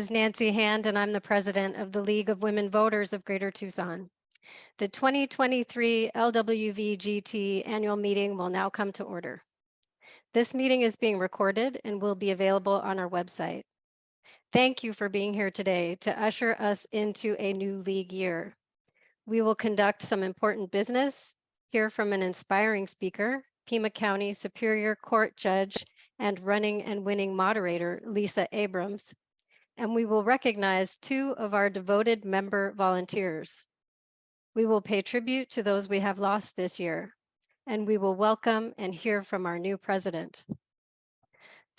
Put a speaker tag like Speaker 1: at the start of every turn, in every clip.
Speaker 1: is Nancy Hand, and I'm the president of the League of Women Voters of Greater Tucson. The 2023 LWVGT annual meeting will now come to order. This meeting is being recorded and will be available on our website. Thank you for being here today to usher us into a new league year. We will conduct some important business, hear from an inspiring speaker, Pima County Superior Court Judge and running and winning moderator, Lisa Abrams, and we will recognize 2 of our devoted member volunteers. We will pay tribute to those we have lost this year, and we will welcome and hear from our new president.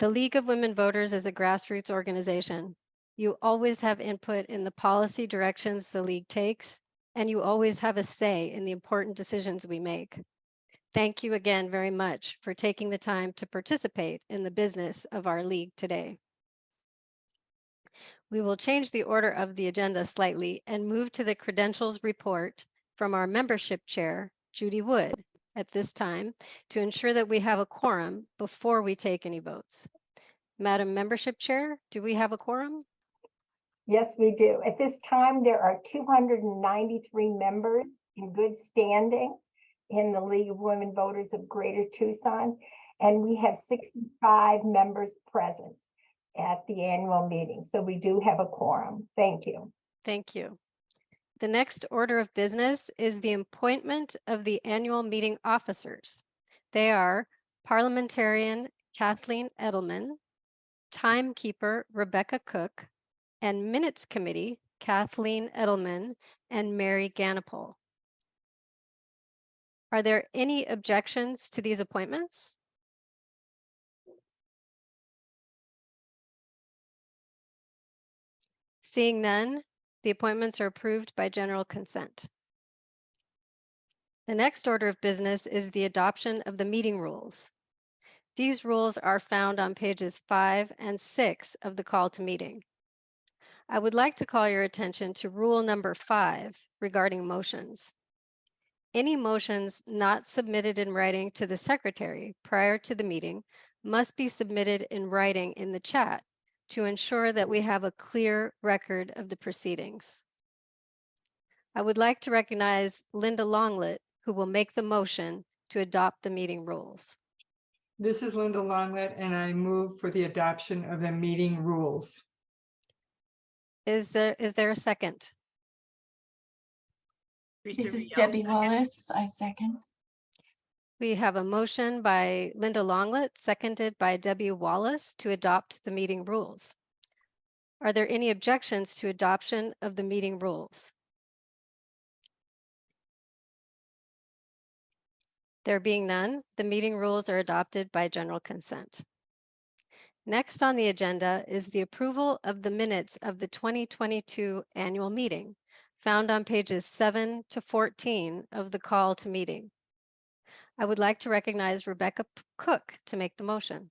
Speaker 1: The League of Women Voters is a grassroots organization. You always have input in the policy directions the league takes, and you always have a say in the important decisions we make. Thank you again very much for taking the time to participate in the business of our league today. We will change the order of the agenda slightly and move to the credentials report from our membership chair, Judy Wood, at this time to ensure that we have a quorum before we take any votes. Madam Membership Chair, do we have a quorum?
Speaker 2: Yes, we do. At this time, there are 293 members in good standing in the League of Women Voters of Greater Tucson, and we have 65 members present at the annual meeting. So we do have a quorum. Thank you.
Speaker 1: Thank you. The next order of business is the appointment of the annual meeting officers. They are parliamentarian Kathleen Edelman, timekeeper Rebecca Cook, and minutes committee Kathleen Edelman and Mary Ganapole. Are there any objections to these appointments? Seeing none, the appointments are approved by general consent. The next order of business is the adoption of the meeting rules. These rules are found on pages 5 and 6 of the call to meeting. I would like to call your attention to rule number 5 regarding motions. Any motions not submitted in writing to the secretary prior to the meeting must be submitted in writing in the chat to ensure that we have a clear record of the proceedings. I would like to recognize Linda Longlet, who will make the motion to adopt the meeting rules.
Speaker 3: This is Linda Longlet, and I move for the adoption of the meeting rules.
Speaker 1: Is there a second?
Speaker 4: This is Debbie Wallace. I second.
Speaker 1: We have a motion by Linda Longlet, seconded by Debbie Wallace to adopt the meeting rules. Are there any objections to adoption of the meeting rules? There being none, the meeting rules are adopted by general consent. Next on the agenda is the approval of the minutes of the 2022 annual meeting, found on pages 7 to 14 of the call to meeting. I would like to recognize Rebecca Cook to make the motion.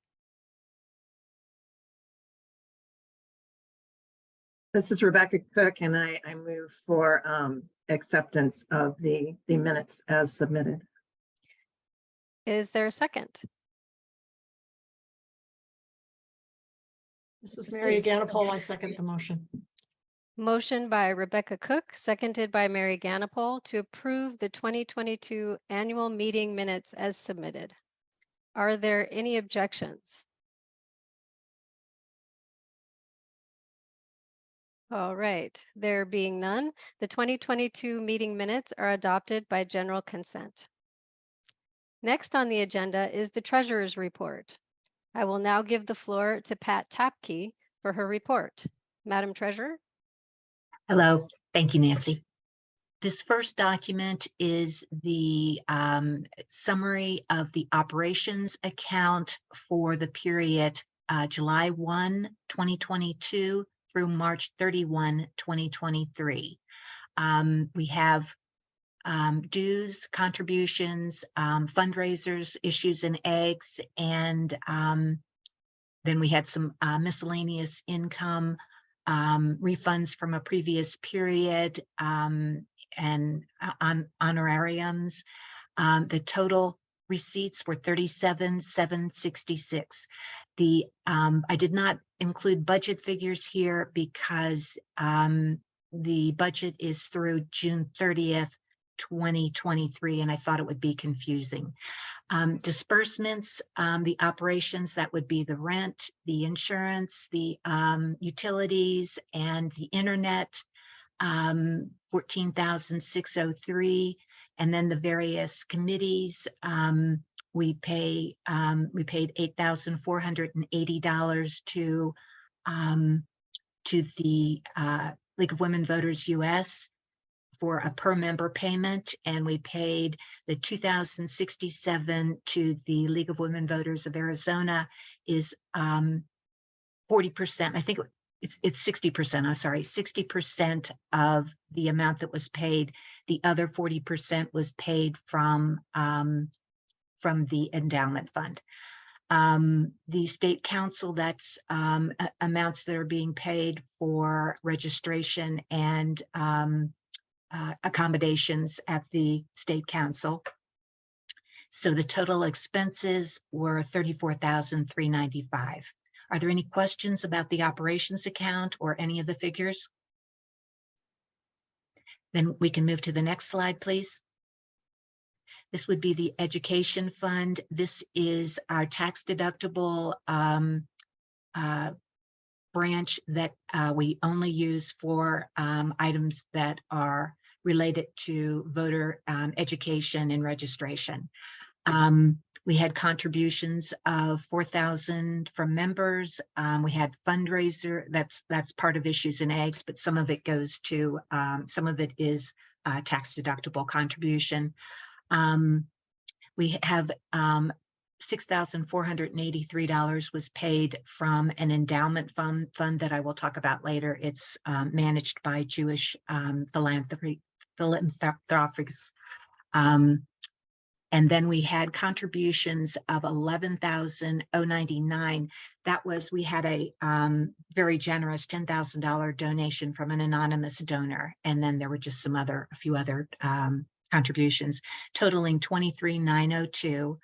Speaker 5: This is Rebecca Cook, and I move for acceptance of the minutes as submitted.
Speaker 1: Is there a second?
Speaker 4: This is Mary Ganapole. I second the motion.
Speaker 1: Motion by Rebecca Cook, seconded by Mary Ganapole to approve the 2022 annual meeting minutes as submitted. Are there any objections? All right, there being none, the 2022 meeting minutes are adopted by general consent. Next on the agenda is the treasurer's report. I will now give the floor to Pat Tapke for her report. Madam Treasurer.
Speaker 6: Hello, thank you, Nancy. This first document is the summary of the operations account for the period July 1, 2022 through March 31, 2023. We have dues, contributions, fundraisers, issues and eggs, and then we had some miscellaneous income, refunds from a previous period, and honorariums. The total receipts were $37,766. I did not include budget figures here because the budget is through June 30th, 2023, and I thought it would be confusing. Disbursements, the operations, that would be the rent, the insurance, the utilities, and the internet, 14,603. And then the various committees, we paid $8,480 to the League of Women Voters US for a per member payment, and we paid the $2,067 to the League of Women Voters of Arizona is 40%. I think it's 60%. I'm sorry, 60% of the amount that was paid. The other 40% was paid from the endowment fund. The state council, that's amounts that are being paid for registration and accommodations at the state council. So the total expenses were $34,395. Are there any questions about the operations account or any of the figures? Then we can move to the next slide, please. This would be the education fund. This is our tax deductible branch that we only use for items that are related to voter education and registration. We had contributions of $4,000 from members. We had fundraiser, that's part of Issues and Eggs, but some of it goes to, some of it is tax deductible contribution. We have $6,483 was paid from an endowment fund that I will talk about later. It's managed by Jewish philanthropics. And then we had contributions of $11,099. That was, we had a very generous $10,000 donation from an anonymous donor. And then there were just a few other contributions totaling $23,902.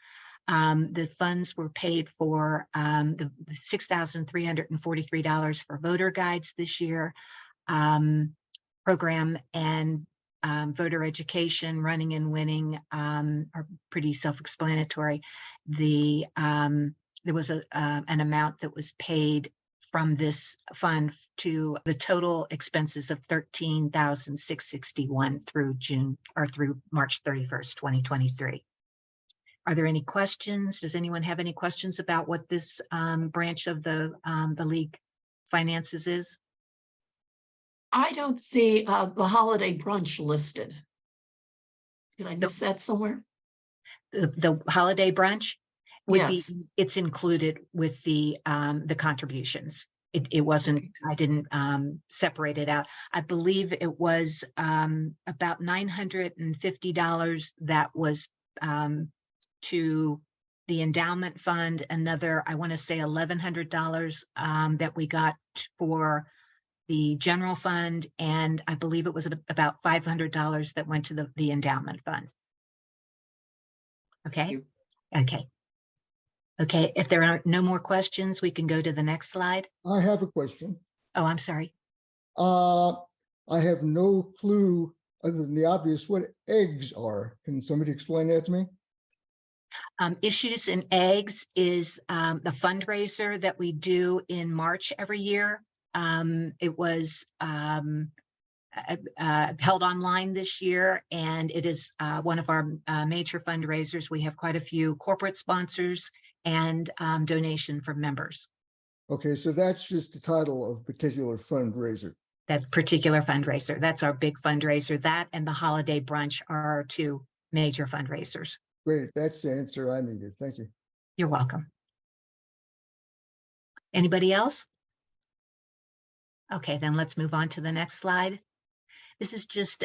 Speaker 6: The funds were paid for the $6,343 for voter guides this year, program and voter education, running and winning are pretty self-explanatory. There was an amount that was paid from this fund to the total expenses of $13,661 through through March 31st, 2023. Are there any questions? Does anyone have any questions about what this branch of the League finances is?
Speaker 4: I don't see the holiday brunch listed. Did I miss that somewhere?
Speaker 6: The holiday brunch would
Speaker 4: Yes.
Speaker 6: be, it's included with the contributions. It wasn't,
Speaker 4: Okay.
Speaker 6: I didn't separate it out. I believe it was about $950 that was to the endowment fund, another, I want to say $1,100 that we got for the general fund, and I believe it was about $500 that went to the endowment fund. Okay. Okay. Okay, if there are no more questions, we can go to the next slide.
Speaker 7: I have a question.
Speaker 6: Oh, I'm sorry.
Speaker 7: I have no clue other than the obvious what eggs are. Can somebody explain that to me?
Speaker 6: Issues and Eggs is the fundraiser that we do in March every year. It was held online this year, and it is one of our major fundraisers. We have quite a few corporate sponsors and donation from members.
Speaker 7: Okay, so that's just the title of a particular fundraiser.
Speaker 6: That particular fundraiser, that's our big fundraiser. That and the holiday brunch are our two major fundraisers.
Speaker 7: Great, that's the answer I needed. Thank you.
Speaker 6: You're welcome. Anybody else? Okay, then let's move on to the next slide. This is just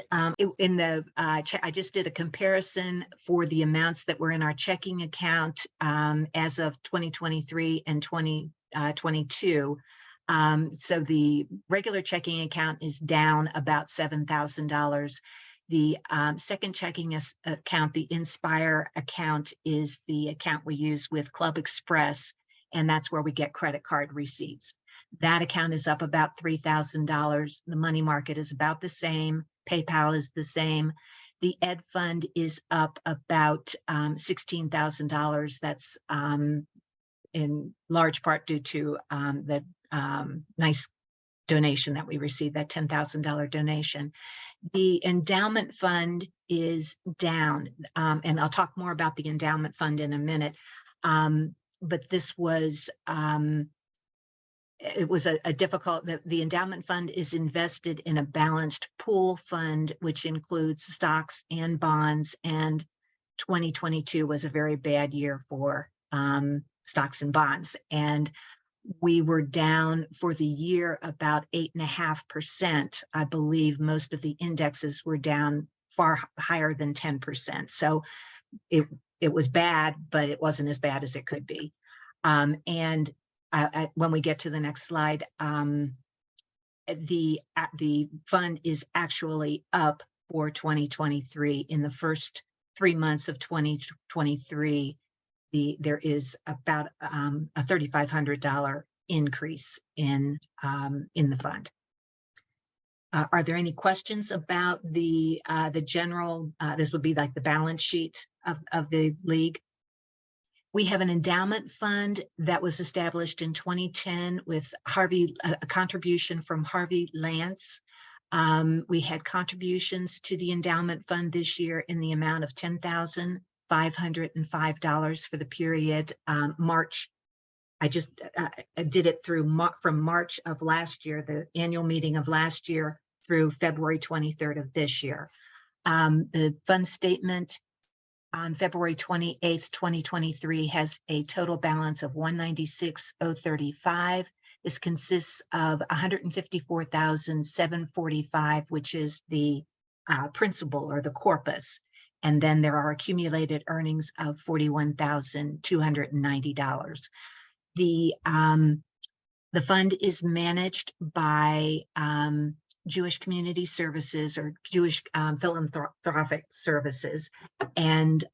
Speaker 6: in the, I just did a comparison for the amounts that were in our checking account as of 2023 and 2022. So the regular checking account is down about $7,000. The second checking account, the Inspire account, is the account we use with Club Express, and that's where we get credit card receipts. That account is up about $3,000. The money market is about the same. PayPal is the same. The Ed Fund is up about $16,000. That's in large part due to the nice donation that we received, that $10,000 donation. The endowment fund is down, and I'll talk more about the endowment fund in a minute. But this was, it was a difficult, the endowment fund is invested in a balanced pool fund, which includes stocks and bonds. And 2022 was a very bad year for stocks and bonds. And we were down for the year about 8.5%. I believe most of the indexes were down far higher than 10%. So it was bad, but it wasn't as bad as it could be. And when we get to the next slide, the fund is actually up for 2023. In the first 3 months of 2023, there is about a $3,500 increase in the fund. Are there any questions about the general? This would be like the balance sheet of the league. We have an endowment fund that was established in 2010 with a contribution from Harvey Lance. We had contributions to the endowment fund this year in the amount of $10,505 for the period March. I just did it through from March of last year, the annual meeting of last year, through February 23rd of this year. The fund statement on February 28th, 2023 has a total balance of $196,035. This consists of $154,745, which is the principal or the corpus. And then there are accumulated earnings of $41,290. The fund is managed by Jewish Community Services or Jewish Philanthropic Services. And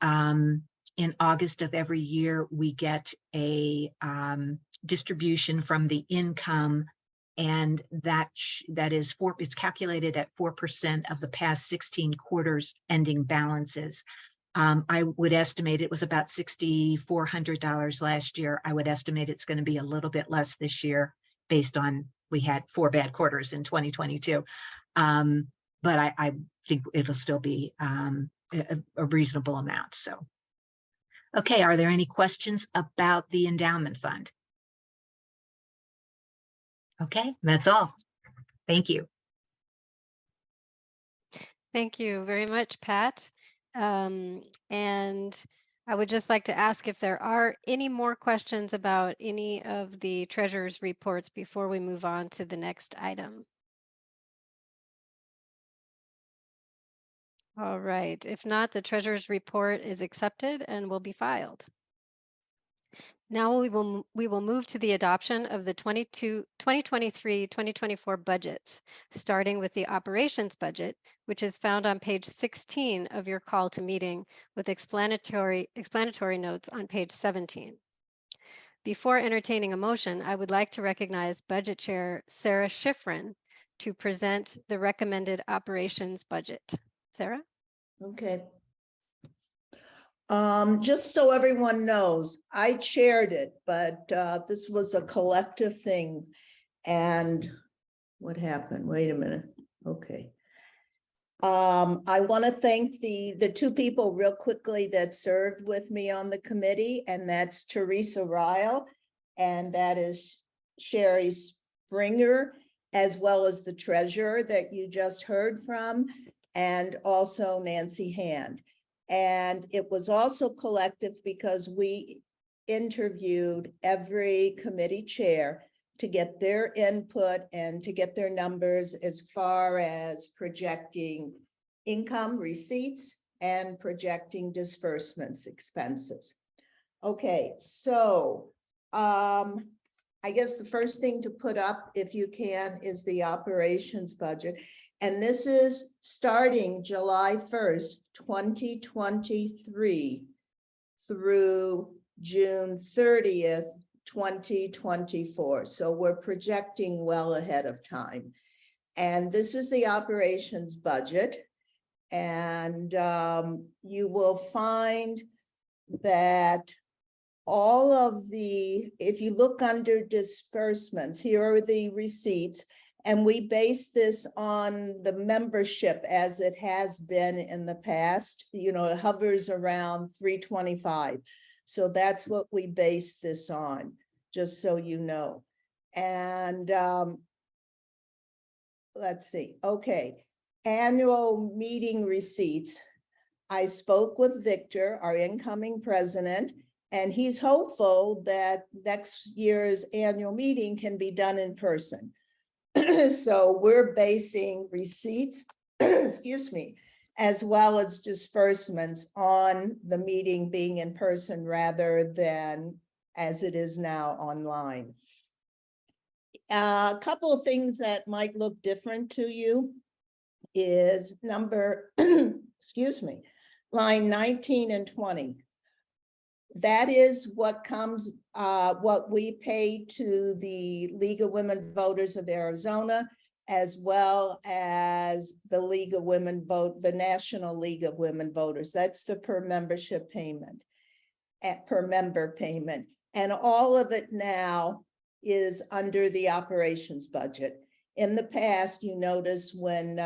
Speaker 6: in August of every year, we get a distribution from the income, and it's calculated at 4% of the past 16 quarters ending balances. I would estimate it was about $6,400 last year. I would estimate it's going to be a little bit less this year based on we had 4 bad quarters in 2022. But I think it'll still be a reasonable amount. So, okay, are there any questions about the endowment fund? Okay, that's all. Thank you.
Speaker 1: Thank you very much, Pat. And I would just like to ask if there are any more questions about any of the treasurer's reports before we move on to the next item. All right, if not, the treasurer's report is accepted and will be filed. Now we will move to the adoption of the 2023-2024 budgets, starting with the operations budget, which is found on page 16 of your call to meeting with explanatory notes on page 17. Before entertaining a motion, I would like to recognize Budget Chair Sarah Schifrin to present the recommended operations budget. Sarah?
Speaker 8: Okay. Just so everyone knows, I chaired it, but this was a collective thing. And what happened? Wait a minute. Okay. I want to thank the 2 people real quickly that served with me on the committee, and that's Teresa Ryle, and that is Sherry Springer, as well as the treasurer that you just heard from, and also Nancy Hand. And it was also collective because we interviewed every committee chair to get their input and to get their numbers as far as projecting income receipts and projecting disbursements expenses. Okay, so I guess the first thing to put up, if you can, is the operations budget. And this is starting July 1st, 2023 through June 30th, 2024. So we're projecting well ahead of time. And this is the operations budget. And you will find that all of the, if you look under disbursements, here are the receipts. And we base this on the membership as it has been in the past. You know, it hovers around 325. So that's what we base this on, just so you know. And let's see, okay. Annual meeting receipts. I spoke with Victor, our incoming president, and he's hopeful that next year's annual meeting can be done in person. So we're basing receipts, excuse me, as well as disbursements on the meeting being in person rather than as it is now online. A couple of things that might look different to you is number, excuse me, line 19 and 20. That is what comes, what we pay to the League of Women Voters of Arizona, as well as the League of Women Vote, the National League of Women Voters. That's the per membership payment, per member payment. And all of it now is under the operations budget. In the past, you notice when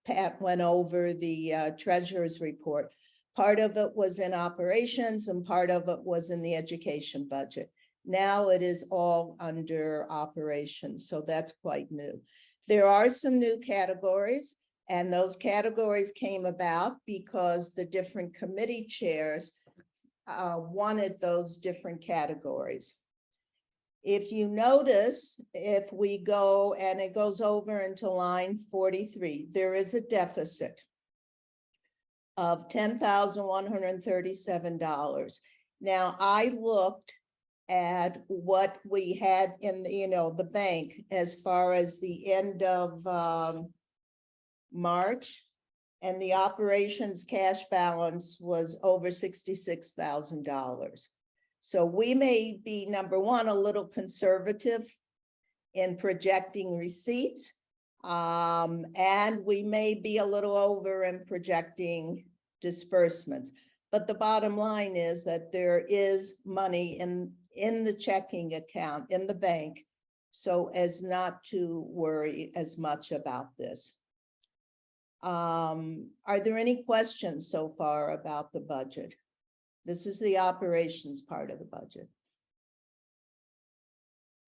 Speaker 8: Pat went over the treasurer's report, part of it was in operations and part of it was in the education budget. Now it is all under operations, so that's quite new. There are some new categories, and those categories came about because the different committee chairs wanted those different categories. If you notice, if we go and it goes over into line 43, there is a deficit of $10,137. Now, I looked at what we had in the, the bank as far as the end of March, and the operations cash balance was over $66,000. So we may be, number one, a little conservative in projecting receipts. And we may be a little over in projecting disbursements. But the bottom line is that there is money in the checking account, in the bank, so as not to worry as much about this. Are there any questions so far about the budget? This is the operations part of the budget.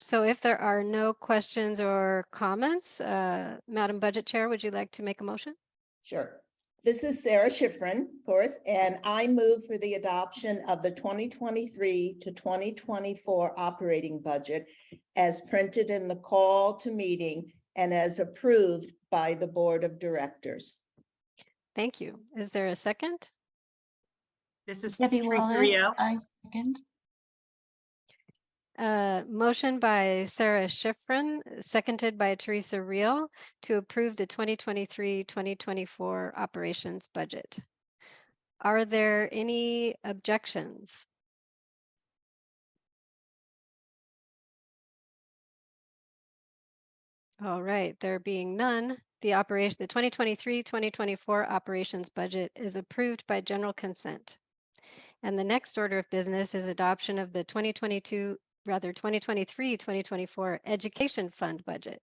Speaker 1: So if there are no questions or comments, Madam Budget Chair, would you like to make a motion?
Speaker 8: Sure. This is Sarah Schifrin, of course, and I move for the adoption of the 2023 to 2024 operating budget as printed in the call to meeting and as approved by the Board of Directors.
Speaker 1: Thank you. Is there a second?
Speaker 9: This is
Speaker 10: Debbie
Speaker 9: Teresa
Speaker 10: Wallace,
Speaker 9: Rio.
Speaker 10: I second.
Speaker 1: Motion by Sarah Schifrin, seconded by Teresa Real to approve the 2023-2024 operations budget. Are there any objections? All right, there being none, the 2023-2024 operations budget is approved by general consent. And the next order of business is adoption of the 2023-2024 education fund budget.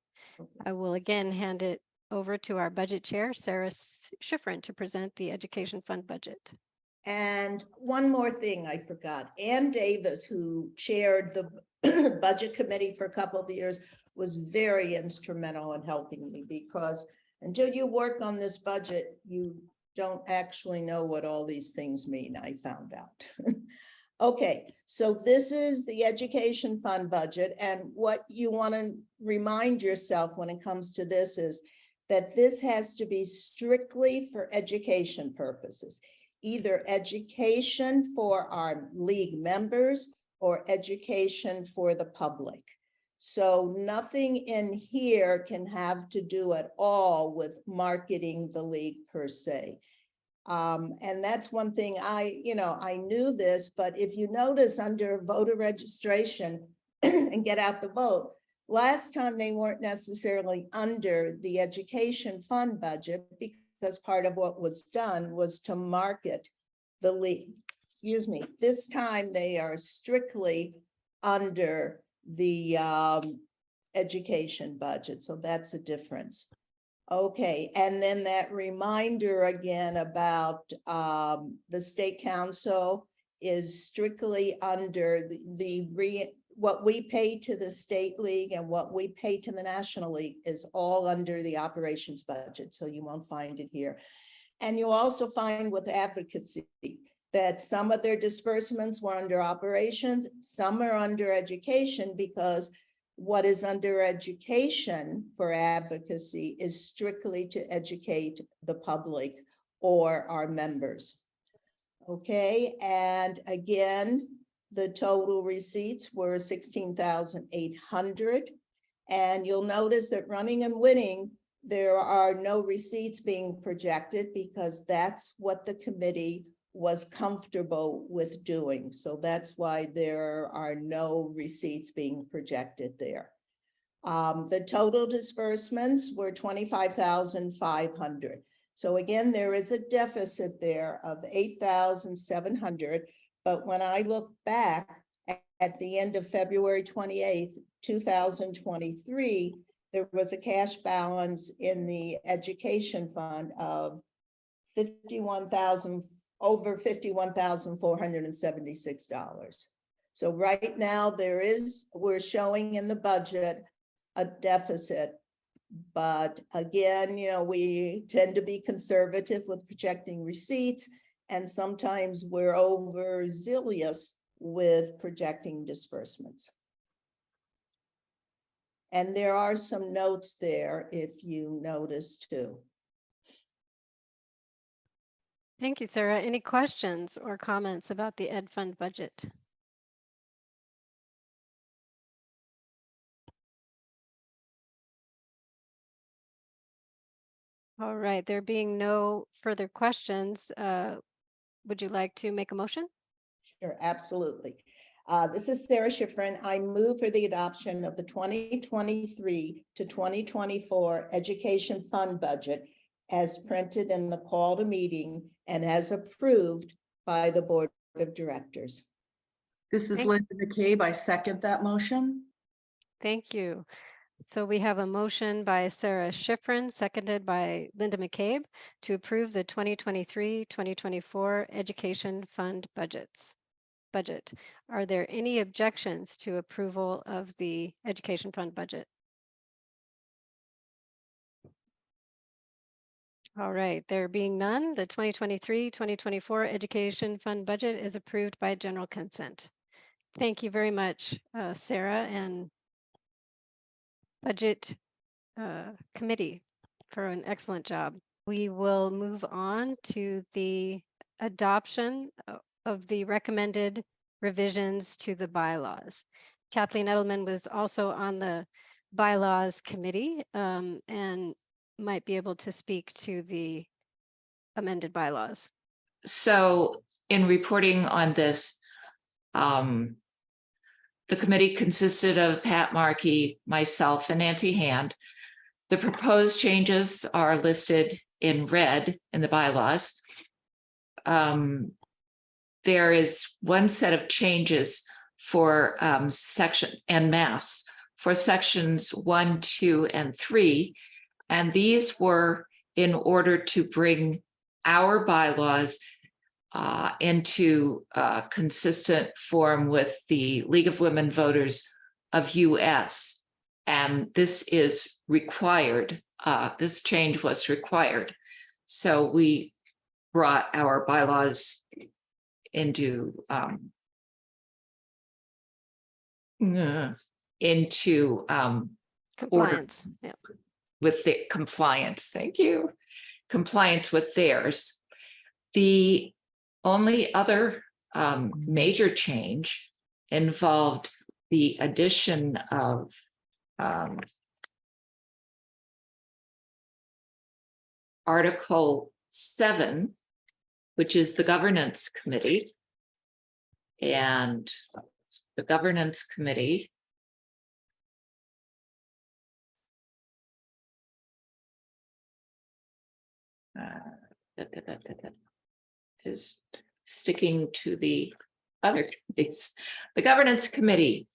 Speaker 1: I will again hand it over to our budget chair, Sarah Schifrin, to present the education fund budget.
Speaker 8: And one more thing I forgot. Ann Davis, who chaired the budget committee for a couple of years, was very instrumental in helping me, because until you work on this budget, you don't actually know what all these things mean, I found out. Okay, so this is the education fund budget, and what you want to remind yourself when it comes to this is that this has to be strictly for education purposes, either education for our league members or education for the public. So nothing in here can have to do at all with marketing the league per se. And that's one thing I knew this, but if you notice under voter registration and get out the vote, last time they weren't necessarily under the education fund budget because part of what was done was to market the league. Excuse me, this time they are strictly under the education budget, so that's a difference. Okay, and then that reminder again about the state council is strictly under what we pay to the state league and what we pay to the national league is all under the operations budget, so you won't find it here. And you'll also find with advocacy that some of their disbursements were under operations, some are under education, because what is under education for advocacy is strictly to educate the public or our members. Okay, and again, the total receipts were 16,800. And you'll notice that running and winning, there are no receipts being projected because that's what the committee was comfortable with doing. So that's why there are no receipts being projected there. The total disbursements were 25,500. So again, there is a deficit there of 8,700. But when I look back at the end of February 28th, 2023, there was a cash balance in the education fund of over $51,476. So right now we're showing in the budget a deficit, but again, we tend to be conservative with projecting receipts, and sometimes we're overzealous with projecting disbursements. And there are some notes there if you notice too.
Speaker 1: Thank you, Sarah. Any questions or comments about the Ed Fund budget? All right, there being no further questions, would you like to make a motion?
Speaker 8: Sure, absolutely. This is Sarah Schifrin. I move for the adoption of the 2023 to 2024 Education Fund budget as printed in the call to meeting and as approved by the Board of Directors.
Speaker 9: This is
Speaker 1: Thank-
Speaker 9: Linda McCabe. I second that motion.
Speaker 1: Thank you. So we have a motion by Sarah Schifrin, seconded by Linda McCabe, to approve the 2023-2024 Education Fund budget. Are there any objections to approval of the Education Fund budget? All right, there being none, the 2023-2024 Education Fund budget is approved by general consent. Thank you very much, Sarah and Budget Committee for an excellent job. We will move on to the adoption of the recommended revisions to the bylaws. Kathleen Edelman was also on the bylaws committee and might be able to speak to the amended bylaws.
Speaker 10: So in reporting on this, the committee consisted of Pat Markey, myself, and Nancy Hand. The proposed changes are listed in red in the bylaws. There is one set of changes for section en masse for sections 1, 2, and 3. And these were in order to bring our bylaws into consistent form with the League of Women Voters of US. And this is required. This change was required. So we brought our bylaws into
Speaker 1: Compliance. Yeah.
Speaker 10: with the compliance. Thank you. Compliance with theirs. The only other major change involved the addition of Article 7, which is the governance committee. And the governance committee is sticking to the other committees. The governance committee,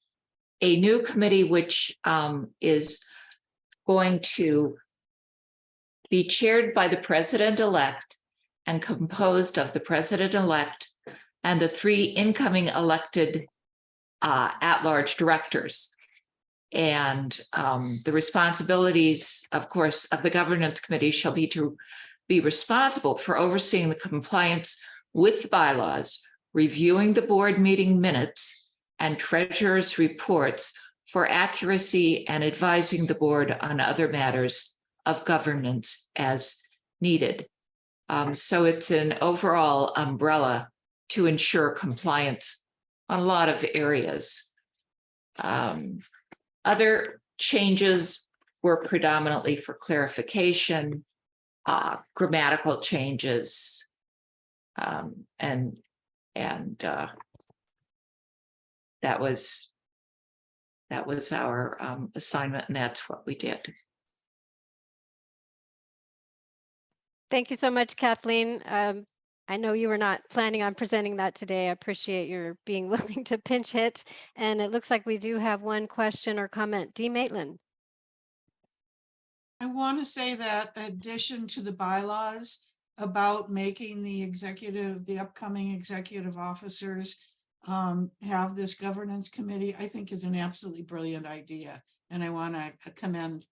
Speaker 10: a new committee which is going to be chaired by the president-elect and composed of the president-elect and the 3 incoming elected at-large directors. And the responsibilities, of course, of the governance committee shall be to be responsible for overseeing the compliance with the bylaws, reviewing the board meeting minutes and treasurer's reports for accuracy, and advising the board on other matters of governance as needed. So it's an overall umbrella to ensure compliance on a lot of areas. Other changes were predominantly for clarification, grammatical changes, and that was our assignment, and that's what we did.
Speaker 1: Thank you so much, Kathleen. I know you were not planning on presenting that today. I appreciate your being willing to pinch hit. And it looks like we do have one question or comment. Dee Maitland.
Speaker 11: I want to say that addition to the bylaws about making the upcoming executive officers have this governance committee, I think is an absolutely brilliant idea. And I want to commend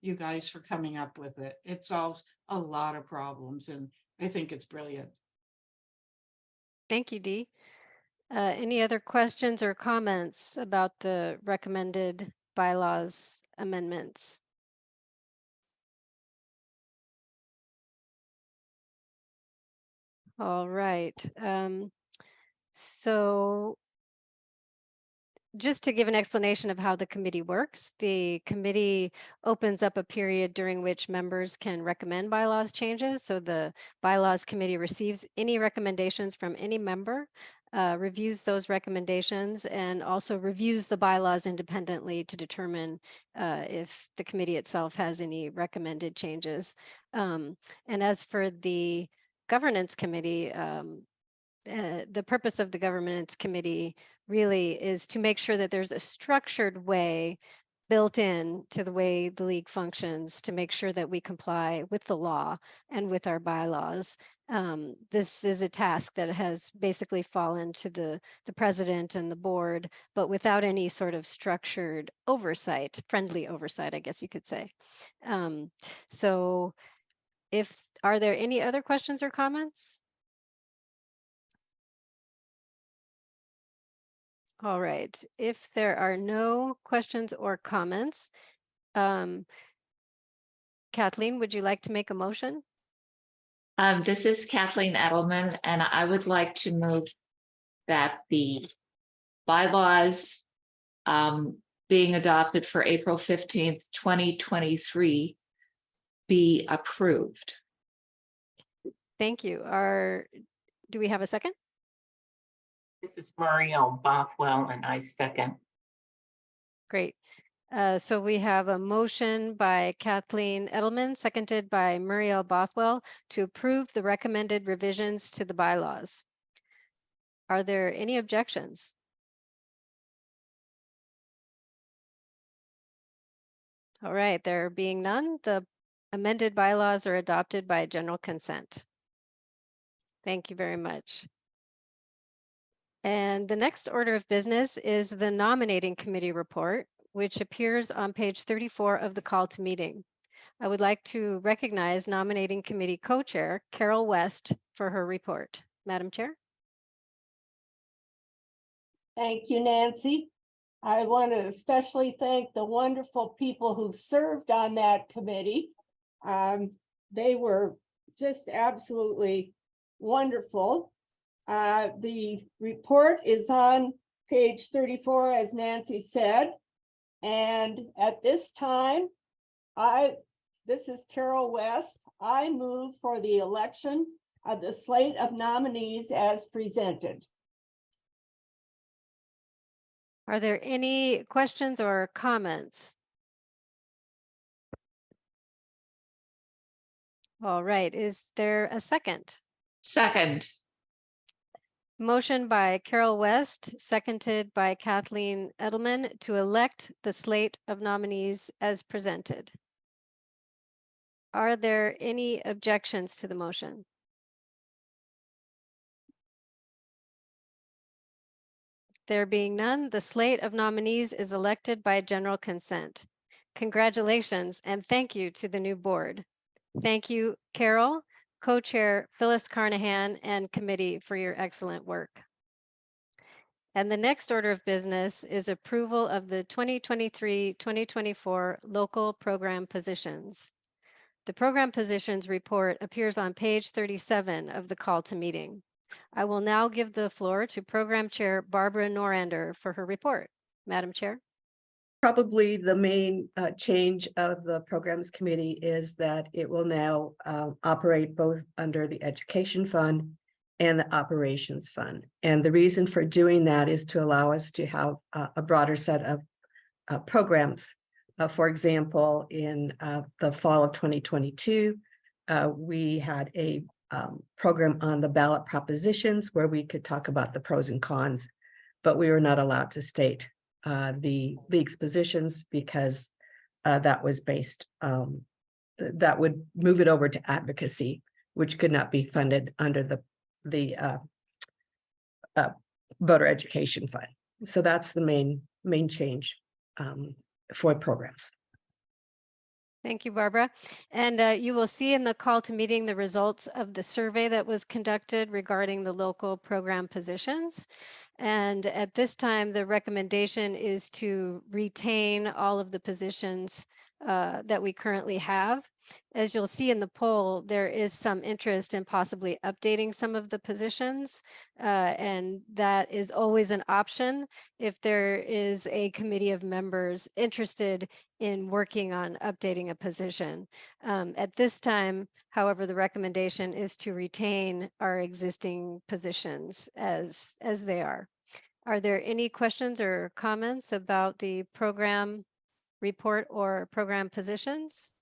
Speaker 11: you guys for coming up with it. It solves a lot of problems, and I think it's brilliant.
Speaker 1: Thank you, Dee. Any other questions or comments about the recommended bylaws amendments? All right. So just to give an explanation of how the committee works, the committee opens up a period during which members can recommend bylaws changes. So the bylaws committee receives any recommendations from any member, reviews those recommendations, and also reviews the bylaws independently to determine if the committee itself has any recommended changes. And as for the governance committee, the purpose of the governance committee really is to make sure that there's a structured way built in to the way the league functions to make sure that we comply with the law and with our bylaws. This is a task that has basically fallen to the president and the board, but without any sort of structured oversight, friendly oversight, I guess you could say. So are there any other questions or comments? All right, if there are no questions or comments, Kathleen, would you like to make a motion?
Speaker 10: This is Kathleen Edelman, and I would like to move that the bylaws being adopted for April 15th, 2023 be approved.
Speaker 1: Thank you. Do we have a second?
Speaker 12: This is Muriel Bothwell, and I second.
Speaker 1: Great. So we have a motion by Kathleen Edelman, seconded by Muriel Bothwell, to approve the recommended revisions to the bylaws. Are there any objections? All right, there being none, the amended bylaws are adopted by general consent. Thank you very much. And the next order of business is the nominating committee report, which appears on page 34 of the call to meeting. I would like to recognize nominating committee co-chair Carol West for her report. Madam Chair.
Speaker 13: Thank you, Nancy. I want to especially thank the wonderful people who served on that committee. They were just absolutely wonderful. The report is on page 34, as Nancy said, And at this time, this is Carol West. I move for the election of the slate of nominees as presented.
Speaker 1: Are there any questions or comments? All right, is there a second?
Speaker 10: Second.
Speaker 1: Motion by Carol West, seconded by Kathleen Edelman to elect the slate of nominees as presented. Are there any objections to the motion? There being none, the slate of nominees is elected by general consent. Congratulations and thank you to the new board. Thank you, Carol, co-chair Phyllis Carnahan, and committee for your excellent work. And the next order of business is approval of the 2023-2024 local program positions. The program positions report appears on page 37 of the call to meeting. I will now give the floor to Program Chair Barbara Norander for her report. Madam Chair.
Speaker 14: Probably the main change of the Programs Committee is that it will now operate both under the Education Fund and the Operations Fund. And the reason for doing that is to allow us to have a broader set of programs. For example, in the fall of 2022, we had a program on the ballot propositions where we could talk about the pros and cons, but we were not allowed to state the league's positions because that was based, that would move it over to advocacy, which could not be funded under the voter education fund. So that's the main change for programs.
Speaker 1: Thank you, Barbara. And you will see in the call to meeting the results of the survey that was conducted regarding the local program positions. And at this time, the recommendation is to retain all of the positions that we currently have. As you'll see in the poll, there is some interest in possibly updating some of the positions, and that is always an option if there is a committee of members interested in working on updating a position. At this time, however, the recommendation is to retain our existing positions as they are. Are there any questions or comments about the program report or program positions?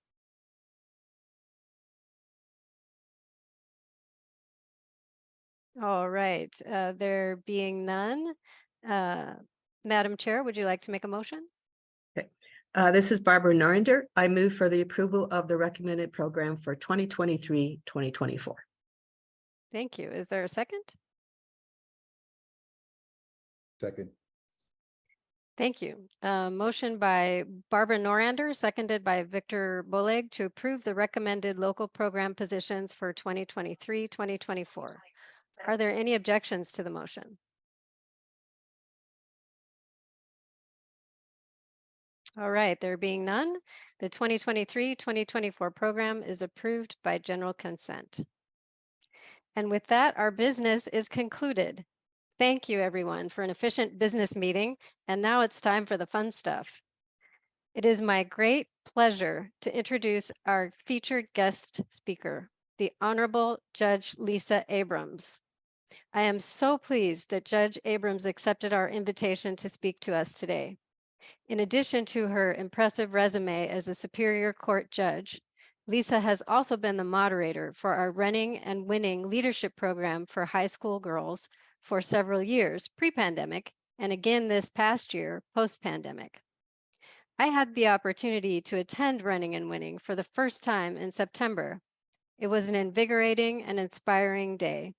Speaker 1: All right, there being none, Madam Chair, would you like to make a motion?
Speaker 14: Okay. This is Barbara Norander. I move for the approval of the recommended program for 2023-2024.
Speaker 1: Thank you. Is there a second?
Speaker 7: Second.
Speaker 1: Thank you. Motion by Barbara Norander, seconded by Victor Boleg to approve the recommended local program positions for 2023-2024. Are there any objections to the motion? All right, there being none, the 2023-2024 program is approved by general consent. And with that, our business is concluded. Thank you, everyone, for an efficient business meeting. And now it's time for the fun stuff. It is my great pleasure to introduce our featured guest speaker, the Honorable Judge Lisa Abrams. I am so pleased that Judge Abrams accepted our invitation to speak to us today. In addition to her impressive resume as a Superior Court judge, Lisa has also been the moderator for our Running and Winning leadership program for high school girls for several years pre-pandemic, and again this past year post-pandemic. I had the opportunity to attend Running and Winning for the first time in September. It was an invigorating and inspiring day.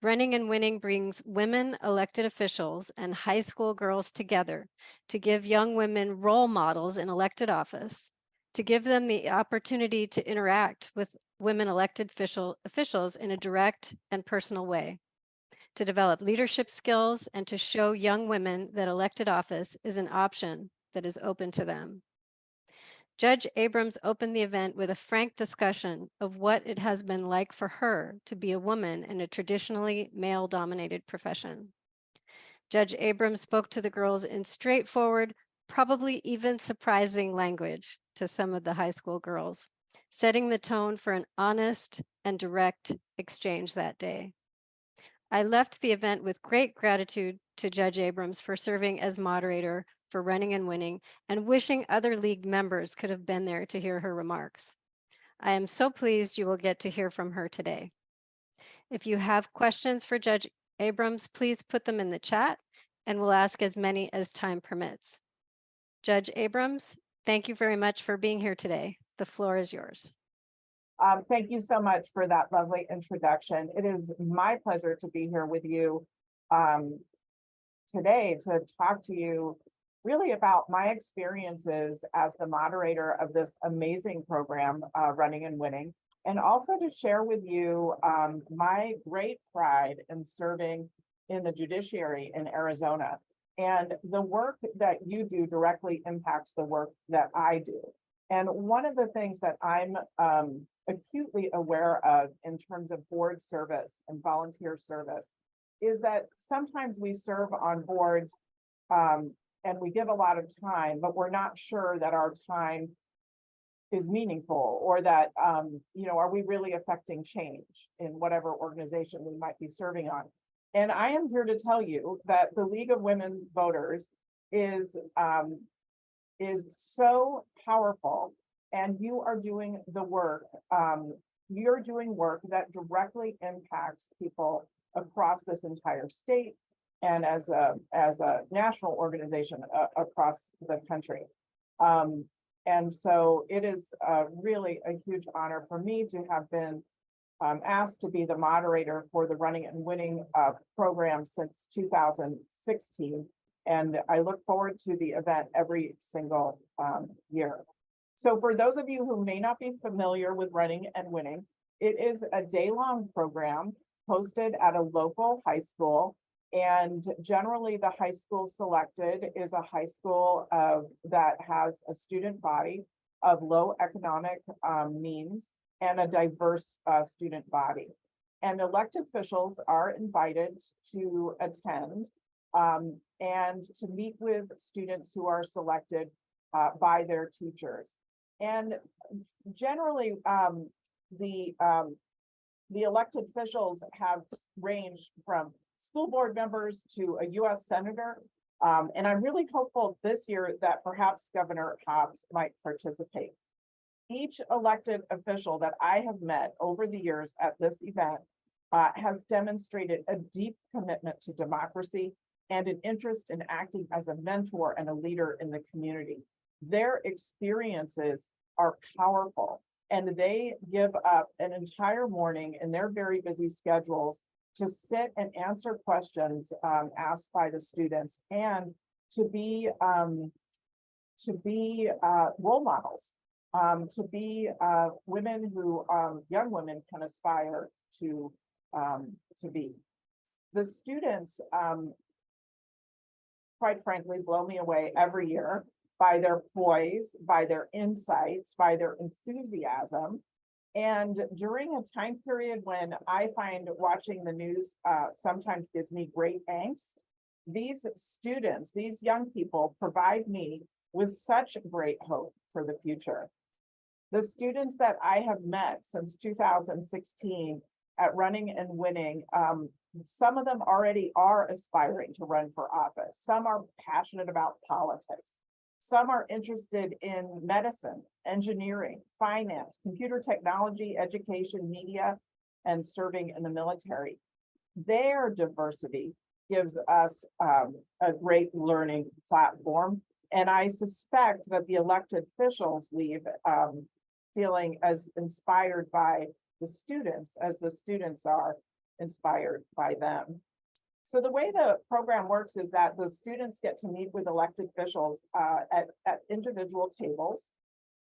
Speaker 1: Running and Winning brings women elected officials and high school girls together to give young women role models in elected office, to give them the opportunity to interact with women elected officials in a direct and personal way, to develop leadership skills, and to show young women that elected office is an option that is open to them. Judge Abrams opened the event with a frank discussion of what it has been like for her to be a woman in a traditionally male-dominated profession. Judge Abrams spoke to the girls in straightforward, probably even surprising language to some of the high school girls, setting the tone for an honest and direct exchange that day. I left the event with great gratitude to Judge Abrams for serving as moderator for Running and Winning, and wishing other league members could have been there to hear her remarks. I am so pleased you will get to hear from her today. If you have questions for Judge Abrams, please put them in the chat and we'll ask as many as time permits. Judge Abrams, thank you very much for being here today. The floor is yours.
Speaker 15: Thank you so much for that lovely introduction. It is my pleasure to be here with you today to talk to you really about my experiences as the moderator of this amazing program, Running and Winning, and also to share with you my great pride in serving in the judiciary in Arizona. And the work that you do directly impacts the work that I do. And one of the things that I'm acutely aware of in terms of board service and volunteer service is that sometimes we serve on boards and we give a lot of time, but we're not sure that our time is meaningful, or that, are we really affecting change in whatever organization we might be serving on? And I am here to tell you that the League of Women Voters is so powerful, and you are doing the work. You're doing work that directly impacts people across this entire state, and as a national organization across the country. And so it is really a huge honor for me to have been asked to be the moderator for the Running and Winning program since 2016. And I look forward to the event every single year. So for those of you who may not be familiar with Running and Winning, it is a day-long program hosted at a local high school. And generally the high school selected is a high school that has a student body of low economic means and a diverse student body. And elected officials are invited to attend and to meet with students who are selected by their teachers. And generally, the elected officials have ranged from school board members to a US Senator. And I'm really hopeful this year that perhaps Governor Hobbs might participate. Each elected official that I have met over the years at this event has demonstrated a deep commitment to democracy and an interest in acting as a mentor and a leader in the community. Their experiences are powerful, and they give up an entire morning in their very busy schedules to sit and answer questions asked by the students, and to be role models, to be women who young women can aspire to be. The students, quite frankly, blow me away every year by their poise, by their insights, by their enthusiasm. And during a time period when I find watching the news sometimes gives me great angst, these students, these young people provide me with such great hope for the future. The students that I have met since 2016 at Running and Winning, some of them already are aspiring to run for office. Some are passionate about politics. Some are interested in medicine, engineering, finance, computer technology, education, media, and serving in the military. Their diversity gives us a great learning platform. And I suspect that the elected officials leave feeling as inspired by the students as the students are inspired by them. So the way the program works is that the students get to meet with elected officials at individual tables.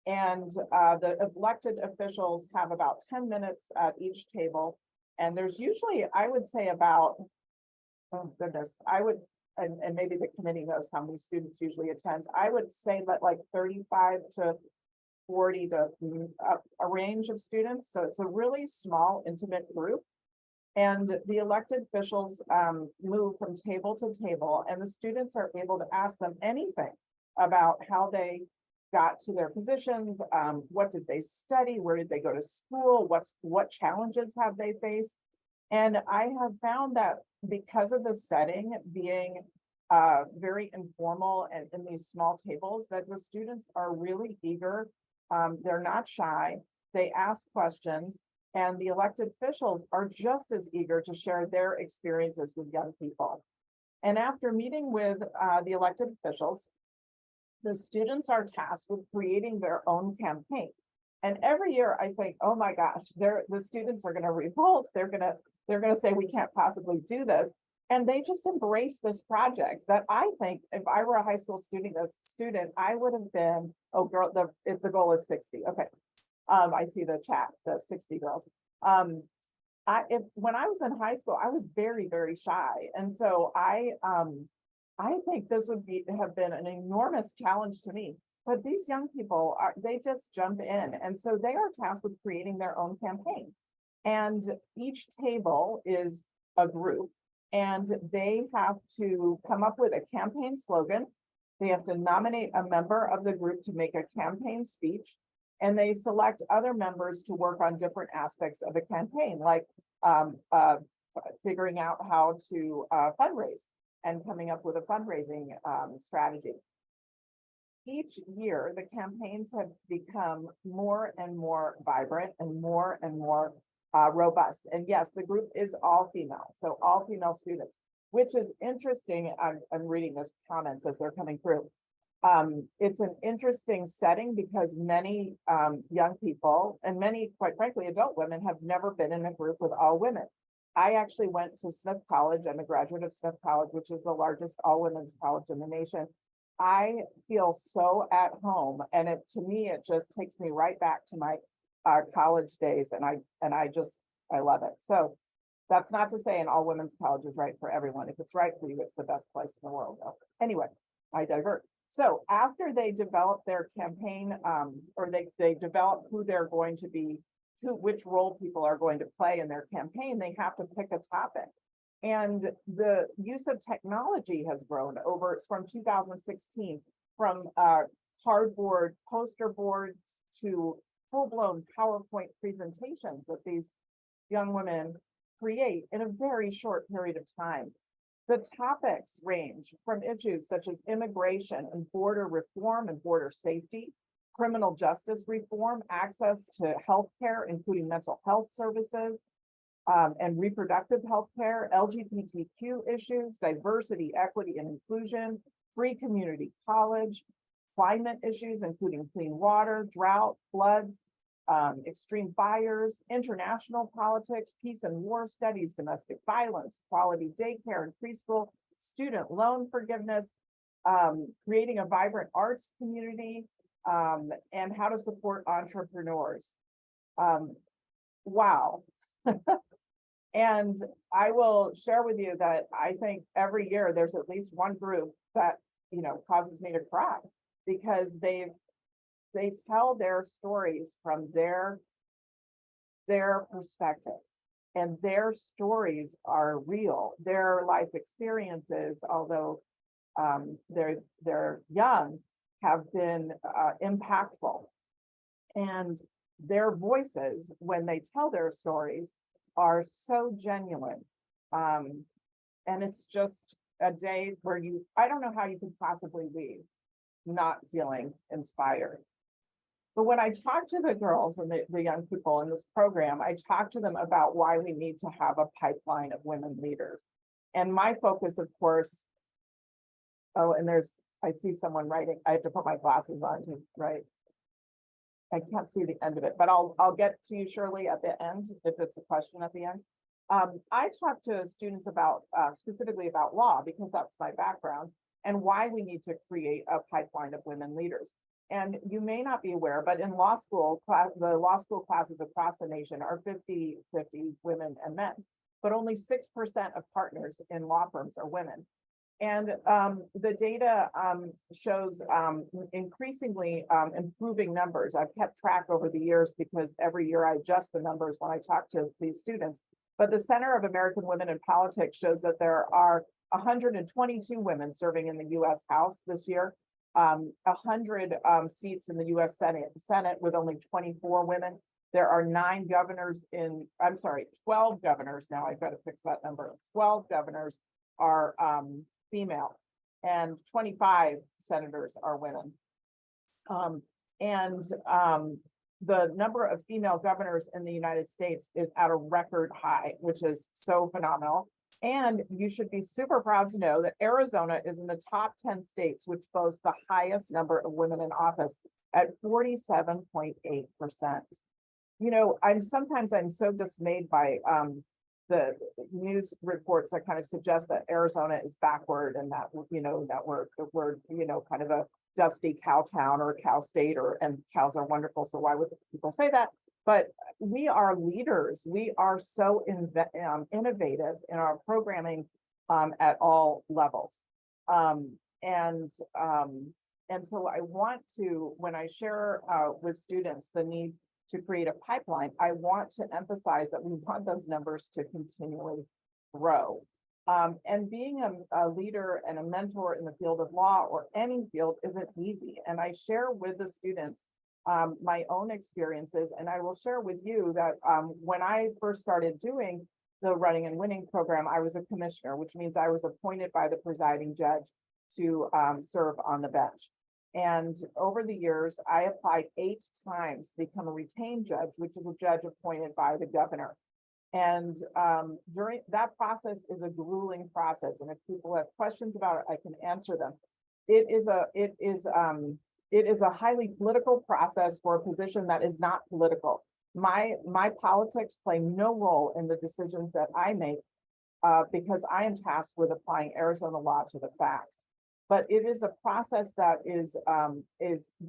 Speaker 15: And the elected officials have about 10 minutes at each table. And there's usually, I would say about, oh goodness, and maybe the committee knows how many students usually attend. I would say that like 35 to 40 to a range of students. So it's a really small, intimate group. And the elected officials move from table to table, and the students are able to ask them anything about how they got to their positions, what did they study, where did they go to school, what challenges have they faced. And I have found that because of the setting being very informal and in these small tables, that the students are really eager. They're not shy, they ask questions, and the elected officials are just as eager to share their experiences with young people. And after meeting with the elected officials, the students are tasked with creating their own campaign. And every year I think, oh my gosh, the students are going to revolt. They're going to say we can't possibly do this. And they just embrace this project that I think if I were a high school student, I would have been, oh girl, if the goal is 60. Okay. I see the chat, the 60 girls. When I was in high school, I was very, very shy. And so I think this would have been an enormous challenge to me. But these young people they just jump in. And so they are tasked with creating their own campaign. And each table is a group, and they have to come up with a campaign slogan. They have to nominate a member of the group to make a campaign speech, and they select other members to work on different aspects of a campaign, like figuring out how to fundraise and coming up with a fundraising strategy. Each year, the campaigns have become more and more vibrant and more robust. And yes, the group is all female, so all female students, which is interesting. I'm reading those comments as they're coming through. It's an interesting setting because many young people and many, quite frankly, adult women have never been in a group with all women. I actually went to Smith College. I'm a graduate of Smith College, which is the largest all women's college in the nation. I feel so at home, and to me, it just takes me right back to my college days, and I love it. So that's not to say an all women's college is right for everyone. If it's right for you, it's the best place in the world. Anyway, I divert. So after they develop their campaign, or they develop who they're going to be, which role people are going to play in their campaign, they have to pick a topic. And the use of technology has grown from 2016, from cardboard poster boards to full-blown PowerPoint presentations that these young women create in a very short period of time. The topics range from issues such as immigration and border reform and border safety, criminal justice reform, access to healthcare, including mental health services, and reproductive health care, LGBTQ issues, diversity, equity, and inclusion, free community college, climate issues, including clean water, drought, floods, extreme fires, international politics, peace and war studies, domestic violence, quality daycare and preschool, student loan forgiveness, creating a vibrant arts community, and how to support entrepreneurs. Wow. And I will share with you that I think every year there's at least one group that, causes me to cry, because they tell their stories from their perspective, and their stories are real. Their life experiences, although they're young, have been impactful, and their voices, when they tell their stories, are so genuine. And it's just a day where I don't know how you could possibly leave not feeling inspired. But when I talk to the girls and the young people in this program, I talk to them about why we need to have a pipeline of women leaders. And my focus, of course, and I see someone writing, I have to put my glasses on to write. I can't see the end of it, but I'll get to you, Shirley, at the end, if it's a question at the end. I talk to students about specifically about law, because that's my background, and why we need to create a pipeline of women leaders. And you may not be aware, but in law school, the law school classes across the nation are 50-50 women and men, but only 6% of partners in law firms are women. And the data shows increasingly improving numbers. I've kept track over the years because every year I adjust the numbers when I talk to these students. But the Center of American Women in Politics shows that there are 122 women serving in the US House this year, 100 seats in the US Senate with only 24 women. There are 12 governors now. I've got to fix that number. 12 governors are female and 25 senators are women. The number of female governors in the United States is at a record high, which is so phenomenal. And you should be super proud to know that Arizona is in the top 10 states, which boast the highest number of women in office at 47.8%. You know, I'm so dismayed by the news reports that kind of suggest that Arizona is backward and that, you know, that we're kind of a dusty cow town or a cow state, and cows are wonderful. So why would people say that? But we are leaders. We are so innovative in our programming at all levels. And so I want to, when I share with students the need to create a pipeline, I want to emphasize that we want those numbers to continually grow. And being a leader and a mentor in the field of law or any field isn't easy. And I share with the students my own experiences, and I will share with you that when I first started doing the Running and Winning program, I was a commissioner, which means I was appointed by the presiding judge to serve on the bench. And over the years, I applied 8 times to become a retained judge, which is a judge appointed by the governor. And during that process is a grueling process. And if people have questions about it, I can answer them. It is a highly political process for a position that is not political. My politics play no role in the decisions that I make because I am tasked with applying Arizona law to the facts. But it is a process that is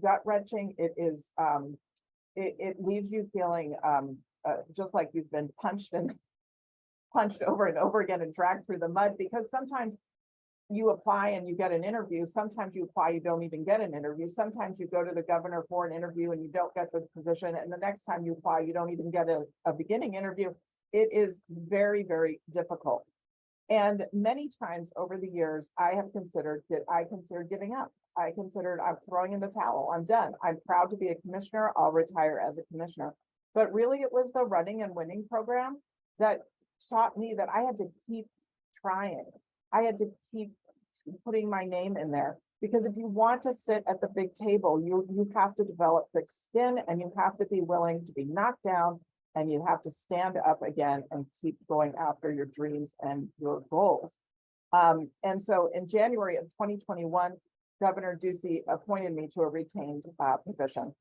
Speaker 15: gut wrenching. It leaves you feeling just like you've been punched over and over again and dragged through the mud, because sometimes you apply and you get an interview. Sometimes you apply, you don't even get an interview. Sometimes you go to the governor for an interview and you don't get the position. And the next time you apply, you don't even get a beginning interview. It is very, very difficult. And many times over the years, I considered giving up. I considered I'm throwing in the towel. I'm done. I'm proud to be a commissioner. I'll retire as a commissioner. But really, it was the Running and Winning program that taught me that I had to keep trying. I had to keep putting my name in there, because if you want to sit at the big table, you have to develop thick skin, and you have to be willing to be knocked down, and you have to stand up again and keep going after your dreams and your goals. And so in January of 2021, Governor Ducey appointed me to a retained position.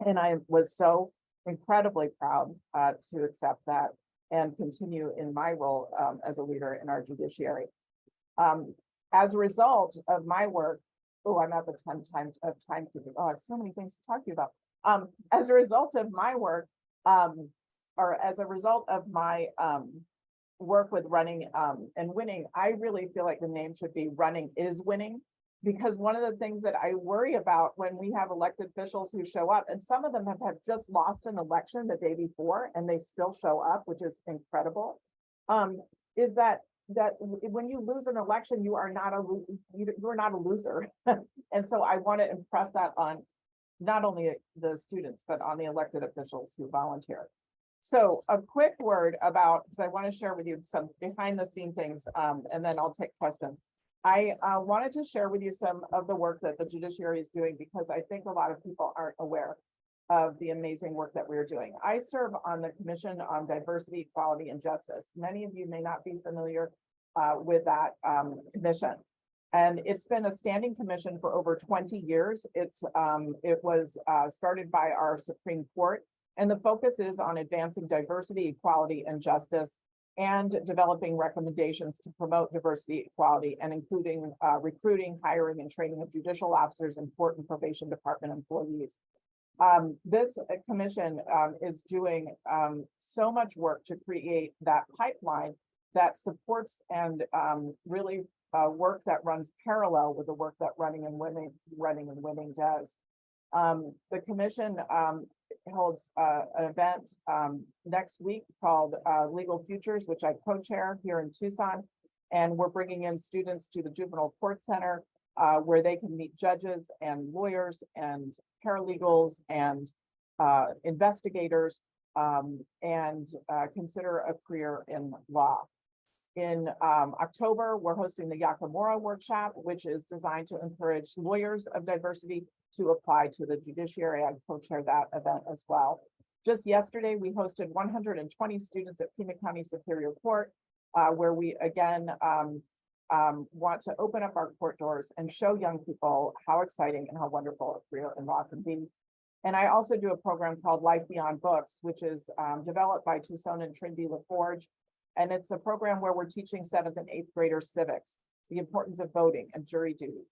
Speaker 15: And I was so incredibly proud to accept that and continue in my role as a leader in our judiciary. As a result of my work, I'm at the time of timekeeping. Oh, I have so many things to talk to you about. As a result of my work, or as a result of my work with Running and Winning, I really feel like the name should be Running is Winning. Because one of the things that I worry about when we have elected officials who show up, and some of them have just lost an election the day before and they still show up, which is incredible, is that when you lose an election, you are not a loser. And so I want to impress that on not only the students, but on the elected officials who volunteer. So a quick word about, because I want to share with you some behind the scene things, and then I'll take questions. I wanted to share with you some of the work that the judiciary is doing, because I think a lot of people aren't aware of the amazing work that we're doing. I serve on the Commission on Diversity, Equality, and Justice. Many of you may not be familiar with that commission. And it's been a standing commission for over 20 years. It was started by our Supreme Court, and the focus is on advancing diversity, equality, and justice, and developing recommendations to promote diversity, equality, and including recruiting, hiring, and training of judicial officers and court and probation department employees. This commission is doing so much work to create that pipeline that supports and really work that runs parallel with the work that Running and Winning does. The commission holds an event next week called Legal Futures, which I co-chair here in Tucson. And we're bringing in students to the Juvenile Court Center where they can meet judges and lawyers and paralegals and investigators and consider a career in law. In October, we're hosting the Yakamura Workshop, which is designed to encourage lawyers of diversity to apply to the judiciary. I co-chair that event as well. Just yesterday, we hosted 120 students at Pima County Superior Court, where we again want to open up our court doors and show young people how exciting and how wonderful a career in law can be. And I also do a program called Life Beyond Books, which is developed by Tucson and Trinity LaForge. And it's a program where we're teaching 7th and 8th graders civics, the importance of voting and jury duty.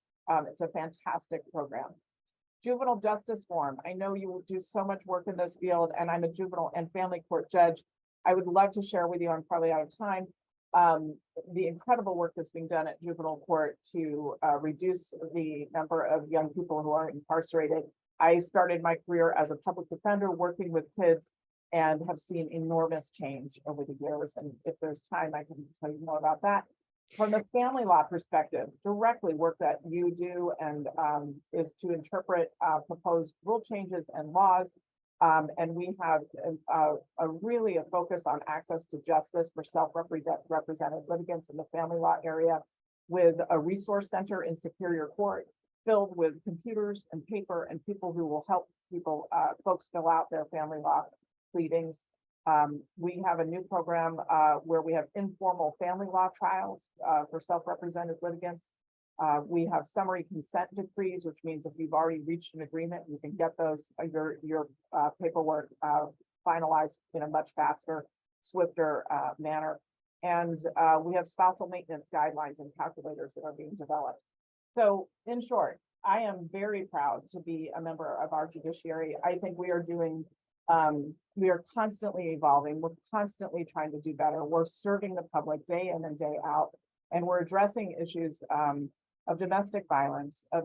Speaker 15: It's a fantastic program. Juvenile Justice Forum. I know you do so much work in this field, and I'm a juvenile and family court judge. I would love to share with you, I'm probably out of time, the incredible work that's being done at juvenile court to reduce the number of young people who are incarcerated. I started my career as a public defender working with kids and have seen enormous change over the years. And if there's time, I can tell you more about that. From the family law perspective, directly work that you do and is to interpret proposed rule changes and laws. And we have really a focus on access to justice for self-represented litigants in the family law area, with a resource center in Superior Court filled with computers and paper and people who will help folks fill out their family law pleadings. We have a new program where we have informal family law trials for self-represented litigants. We have summary consent decrees, which means if you've already reached an agreement, you can get those your paperwork finalized in a much faster, swifter manner. And we have spousal maintenance guidelines and calculators that are being developed. So in short, I am very proud to be a member of our judiciary. I think we are doing we are constantly evolving. We're constantly trying to do better. We're serving the public day in and day out, and we're addressing issues of domestic violence, of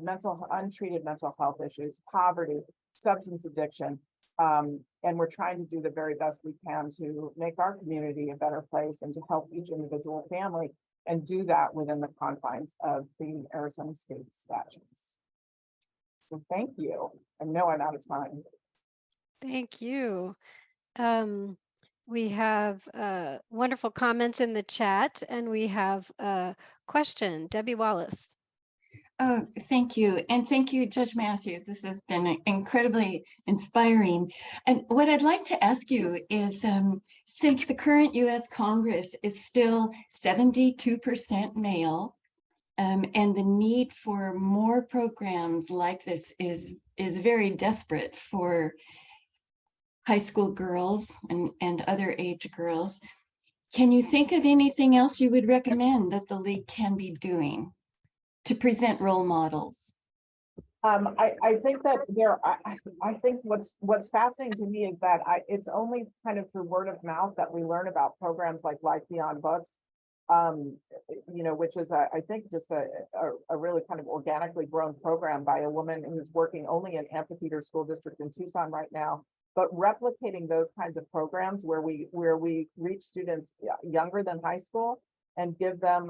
Speaker 15: untreated mental health issues, poverty, substance addiction. And we're trying to do the very best we can to make our community a better place and to help each individual family, and do that within the confines of the Arizona state statutes. So thank you. I know I'm out of time.
Speaker 1: Thank you. We have wonderful comments in the chat, and we have a question. Debbie Wallace.
Speaker 16: Oh, thank you. And thank you, Judge Matthews. This has been incredibly inspiring. And what I'd like to ask you is, since the current U.S. Congress is still 72% male, and the need for more programs like this is very desperate for high school girls and other age girls, can you think of anything else you would recommend that the league can be doing to present role models?
Speaker 15: I think that I think what's fascinating to me is that it's only kind of through word of mouth that we learn about programs like Life Beyond Books, you know, which is I think just a really kind of organically grown program by a woman who's working only in Amphitheater School District in Tucson right now. But replicating those kinds of programs where we reach students younger than high school and give them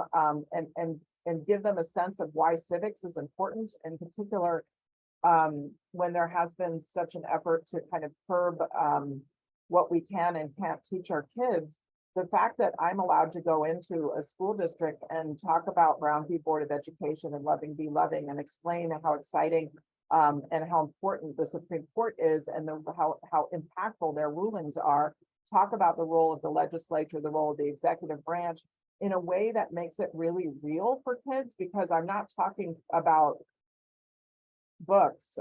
Speaker 15: and give them a sense of why civics is important, in particular, when there has been such an effort to kind of curb what we can and can't teach our kids. The fact that I'm allowed to go into a school district and talk about Brown v. Board of Education and Loving v. Loving and explain how exciting and how important the Supreme Court is and how impactful their rulings are, talk about the role of the legislature, the role of the executive branch, in a way that makes it really real for kids, because I'm not talking about books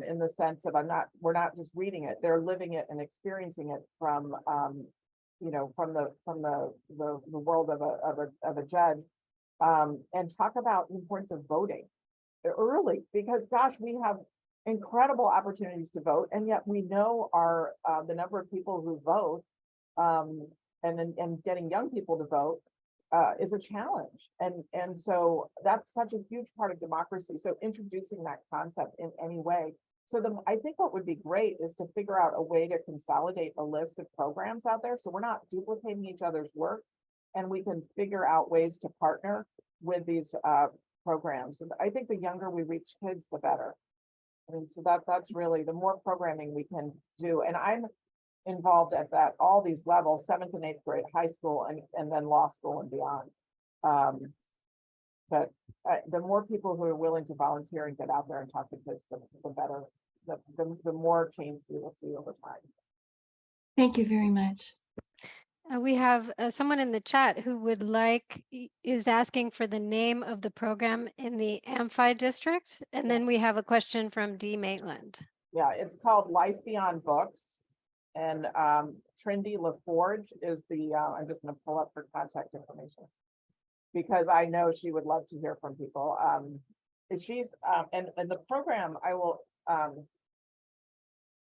Speaker 15: in the sense of we're not just reading it, they're living it and experiencing it from you know, from the world of a judge, and talk about the importance of voting early, because gosh, we have incredible opportunities to vote, and yet we know the number of people who vote and getting young people to vote is a challenge. And so that's such a huge part of democracy. So introducing that concept in any way. So I think what would be great is to figure out a way to consolidate a list of programs out there, so we're not duplicating each other's work, and we can figure out ways to partner with these programs. And I think the younger we reach kids, the better. I mean, so that's really the more programming we can do. And I'm involved at all these levels, 7th and 8th grade, high school, and then law school and beyond. But the more people who are willing to volunteer and get out there and talk to kids, the better, the more change we will see over time.
Speaker 16: Thank you very much.
Speaker 1: We have someone in the chat who is asking for the name of the program in the Amphi district. And then we have a question from D. Maitland.
Speaker 15: Yeah, it's called Life Beyond Books. And Trendy LaForge is I'm just gonna pull up her contact information, because I know she would love to hear from people. She's, and the program,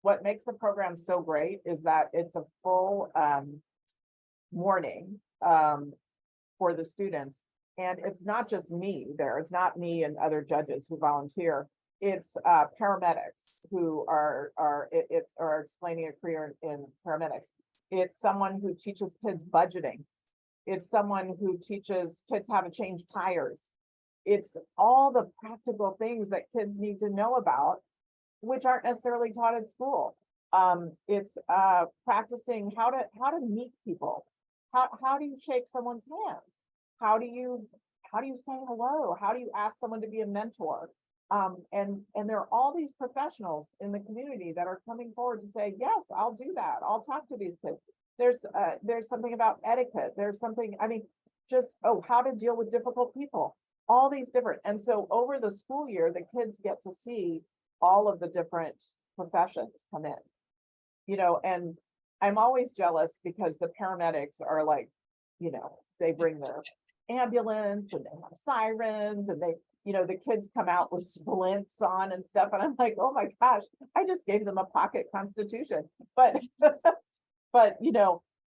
Speaker 15: what makes the program so great is that it's a full morning for the students. And it's not just me there. It's not me and other judges who volunteer. It's paramedics who are explaining a career in paramedics. It's someone who teaches kids budgeting. It's someone who teaches kids how to change tires. It's all the practical things that kids need to know about, which aren't necessarily taught at school. It's practicing how to meet people. How do you shake someone's hand? How do you say hello? How do you ask someone to be a mentor? And there are all these professionals in the community that are coming forward to say, yes, I'll do that. I'll talk to these kids. There's something about etiquette. There's something, how to deal with difficult people, all these different. And so over the school year, the kids get to see all of the different professions come in, and I'm always jealous because the paramedics are like, they bring their ambulance and they have sirens and the kids come out with splints on and stuff. And I'm like, oh my gosh, I just gave them a pocket constitution. But,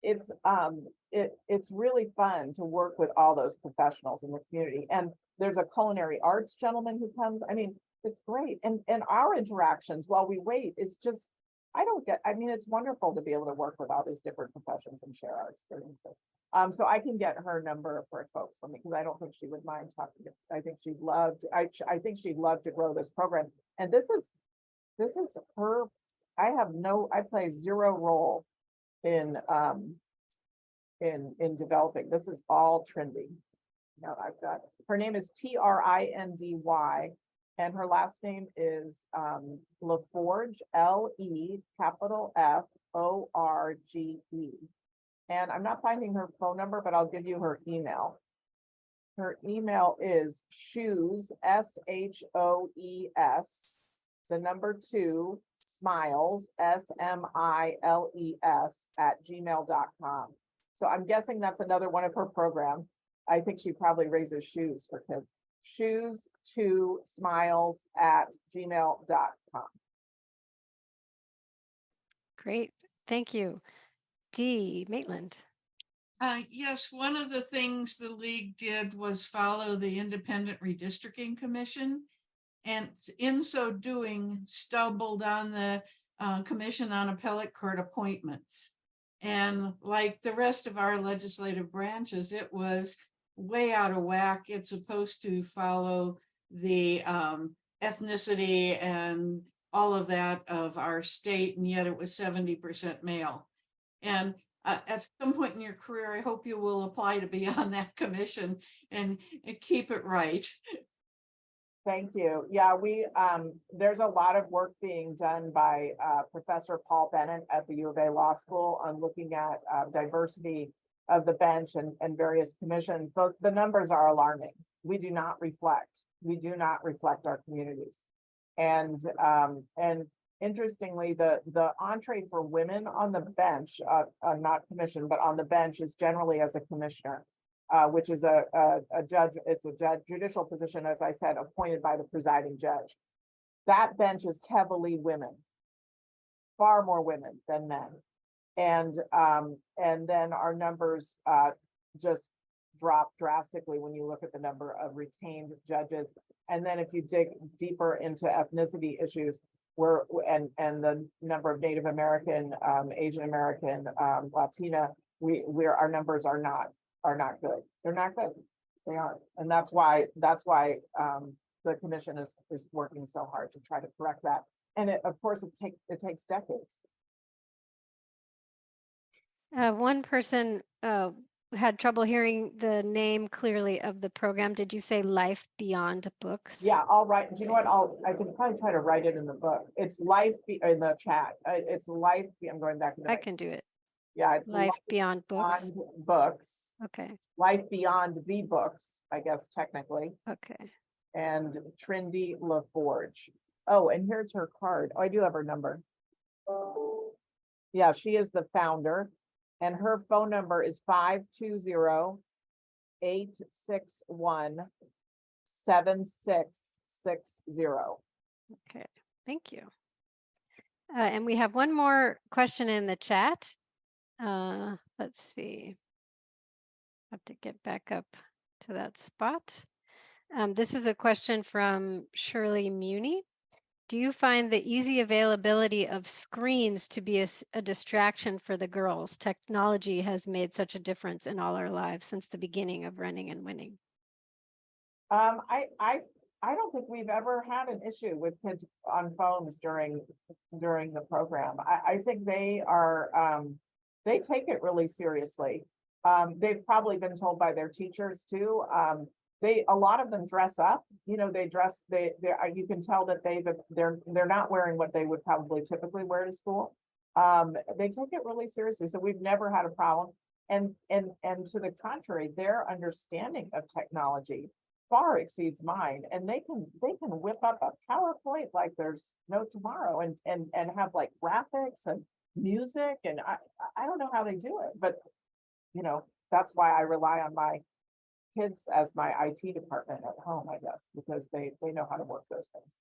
Speaker 15: it's really fun to work with all those professionals in the community. And there's a culinary arts gentleman who comes. I mean, it's great. And our interactions while we wait is just, it's wonderful to be able to work with all these different professions and share our experiences. So I can get her number for folks, because I don't think she would mind talking. I think she'd love to, I think she'd love to grow this program. And this is her, I play zero role in developing. This is all Trendy. Now her name is Trindy. And her last name is LaForge, LeForge. And I'm not finding her phone number, but I'll give you her email. Her email is shoes, SHOES, the number 2, smiles, SMILES @gmail.com. So I'm guessing that's another one of her programs. I think she probably raises shoes for kids. shoes2smiles@gmail.com.
Speaker 1: Great. Thank you. D. Maitland.
Speaker 11: Yes, one of the things the league did was follow the Independent Redistricting Commission, and in so doing, stumbled on the Commission on Appellate Court Appointments. And like the rest of our legislative branches, it was way out of whack. It's supposed to follow the ethnicity and all of that of our state, and yet it was 70% male. And at some point in your career, I hope you will apply to be on that commission and keep it right.
Speaker 15: Thank you. Yeah, there's a lot of work being done by Professor Paul Bennett at the U of A Law School on looking at diversity of the bench and various commissions. The numbers are alarming. We do not reflect our communities. And interestingly, the entree for women on the bench, not commission, but on the bench is generally as a commissioner, which is a judge. It's a judicial position, as I said, appointed by the presiding judge. That bench is heavily women, far more women than men. And then our numbers just drop drastically when you look at the number of retained judges. And then if you dig deeper into ethnicity issues, and the number of Native American, Asian American, Latina, our numbers are not good. They're not good. They are, and that's why, the commission is working so hard to try to correct that. And of course, it takes decades.
Speaker 1: One person had trouble hearing the name clearly of the program. Did you say Life Beyond Books?
Speaker 15: Yeah, I'll write, do you know what, I can probably try to write it in the book. It's in the chat. It's I'm going back.
Speaker 1: I can do it.
Speaker 15: Yeah, it's
Speaker 1: Life Beyond Books.
Speaker 15: Beyond Books.
Speaker 1: Okay.
Speaker 15: Life Beyond the Books, I guess technically.
Speaker 1: Okay.
Speaker 15: And Trindy LaForge. Oh, and here's her card. Oh, I do have her number. Yeah, she is the founder, and her phone number is 520-861-7660.
Speaker 1: Okay, thank you. And we have one more question in the chat. Let's see. Have to get back up to that spot. This is a question from Shirley Muni. Do you find the easy availability of screens to be a distraction for the girls? Technology has made such a difference in all our lives since the beginning of Running and Winning.
Speaker 15: I don't think we've ever had an issue with kids on phones during the program. I think they are, they take it really seriously. They've probably been told by their teachers too. A lot of them dress up, you can tell that they're not wearing what they would probably typically wear to school. They take it really seriously. So we've never had a problem. And to the contrary, their understanding of technology far exceeds mine, and they can whip up a PowerPoint like there's no tomorrow, and have like graphics and music, and I don't know how they do it, but that's why I rely on my kids as my IT department at home, I guess, because they know how to work those things.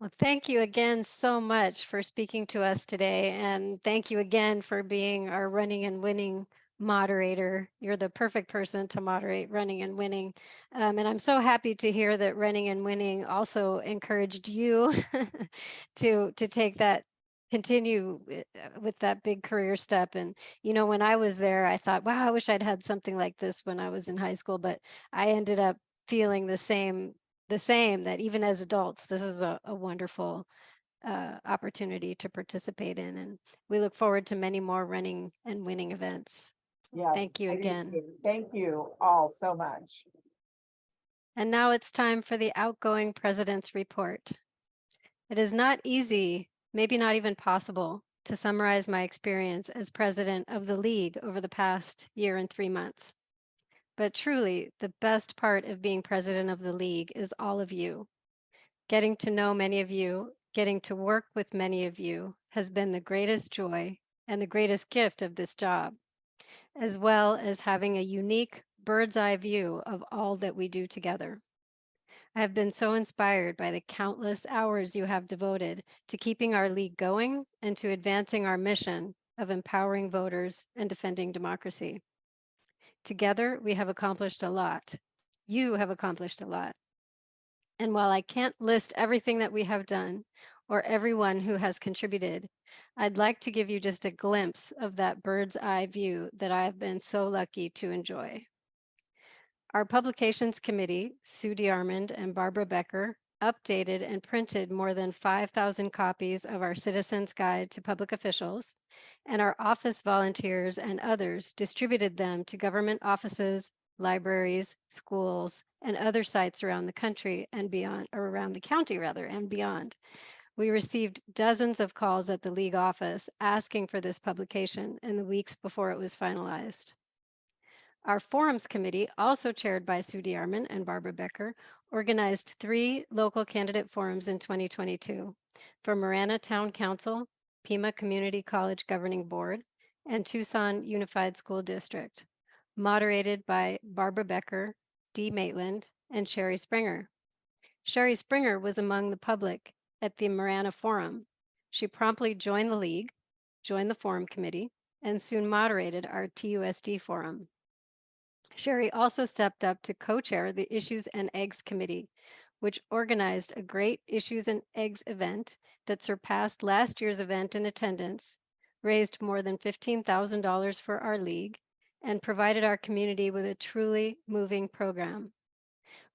Speaker 1: Well, thank you again so much for speaking to us today, and thank you again for being our Running and Winning moderator. You're the perfect person to moderate Running and Winning. And I'm so happy to hear that Running and Winning also encouraged you to take that, continue with that big career step. And, when I was there, I thought, wow, I wish I'd had something like this when I was in high school, but I ended up feeling the same, that even as adults, this is a wonderful opportunity to participate in. And we look forward to many more Running and Winning events.
Speaker 15: Yes,
Speaker 1: thank you
Speaker 15: I do
Speaker 1: again.
Speaker 15: too. Thank you all so much.
Speaker 1: And now it's time for the outgoing president's report. It is not easy, maybe not even possible, to summarize my experience as president of the League over the past year and 3 months. But truly, the best part of being president of the League is all of you. Getting to know many of you, getting to work with many of you has been the greatest joy and the greatest gift of this job, as well as having a unique bird's eye view of all that we do together. I have been so inspired by the countless hours you have devoted to keeping our league going and to advancing our mission of empowering voters and defending democracy. Together, we have accomplished a lot. You have accomplished a lot. And while I can't list everything that we have done or everyone who has contributed, I'd like to give you just a glimpse of that bird's eye view that I have been so lucky to enjoy. Our publications committee, Sue DeArmond and Barbara Becker, updated and printed more than 5,000 copies of our Citizens Guide to Public Officials, and our office volunteers and others distributed them to government offices, libraries, schools, and other sites around the country and beyond, or around the county rather, and beyond. We received dozens of calls at the League office asking for this publication in the weeks before it was finalized. Our Forums Committee, also chaired by Sue DeArmond and Barbara Becker, organized 3 local candidate forums in 2022 for Marana Town Council, Pima Community College Governing Board, and Tucson Unified School District, moderated by Barbara Becker, Dee Maitland, and Sherry Springer. Sherry Springer was among the public at the Marana Forum. She promptly joined the League, joined the Forum Committee, and soon moderated our TUSD Forum. Sherry also stepped up to co-chair the Issues and Eggs Committee, which organized a great Issues and Eggs event that surpassed last year's event in attendance, raised more than $15,000 for our league, and provided our community with a truly moving program.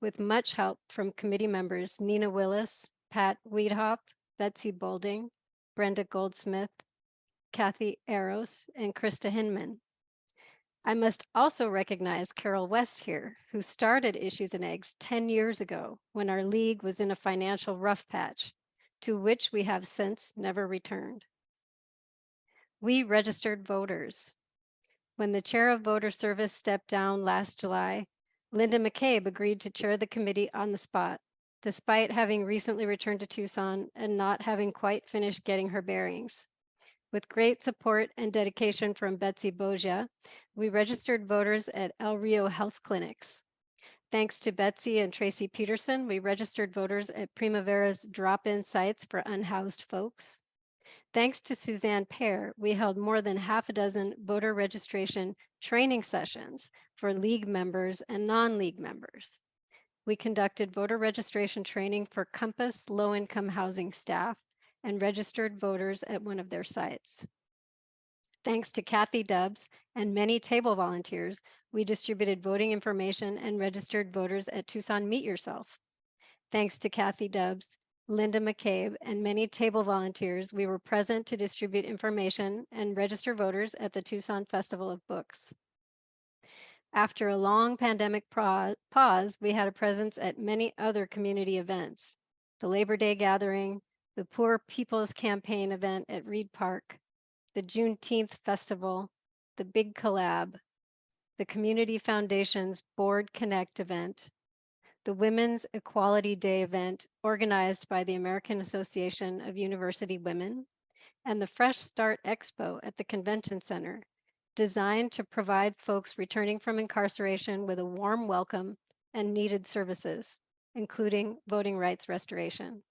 Speaker 1: With much help from committee members Nina Willis, Pat Weedhop, Betsy Bolding, Brenda Goldsmith, Kathy Eros, and Krista Hinman. I must also recognize Carol West here, who started Issues and Eggs 10 years ago when our league was in a financial rough patch, to which we have since never returned. We registered voters. When the chair of voter service stepped down last July, Linda McCabe agreed to chair the committee on the spot, despite having recently returned to Tucson and not having quite finished getting her bearings. With great support and dedication from Betsy Boja, we registered voters at El Rio Health Clinics. Thanks to Betsy and Tracy Peterson, we registered voters at Primavera's drop-in sites for unhoused folks. Thanks to Suzanne Pear, we held more than half a dozen voter registration training sessions for league members and non-league members. We conducted voter registration training for Compass low-income housing staff and registered voters at one of their sites. Thanks to Kathy Dubbs and many table volunteers, we distributed voting information and registered voters at Tucson Meet Yourself. Thanks to Kathy Dubbs, Linda McCabe, and many table volunteers, we were present to distribute information and register voters at the Tucson Festival of Books. After a long pandemic pause, we had a presence at many other community events: the Labor Day gathering, the Poor People's Campaign event at Reed Park, the Juneteenth Festival, the Big Collab, the Community Foundation's Board Connect event, the Women's Equality Day event organized by the American Association of University Women, and the Fresh Start Expo at the Convention Center, designed to provide folks returning from incarceration with a warm welcome and needed services, including voting rights restoration.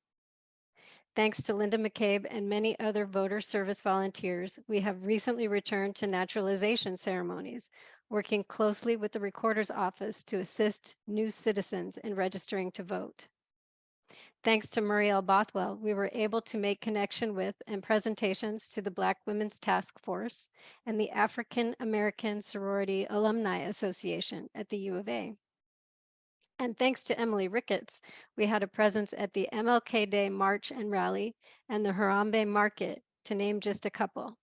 Speaker 1: Thanks to Linda McCabe and many other voter service volunteers, we have recently returned to naturalization ceremonies, working closely with the Recorder's Office to assist new citizens in registering to vote. Thanks to Muriel Bothwell, we were able to make connection with and presentations to the Black Women's Task Force and the African American Sorority Alumni Association at the U of A. And thanks to Emily Ricketts, we had a presence at the MLK Day March and Rally and the Harambe Market, to name just a couple.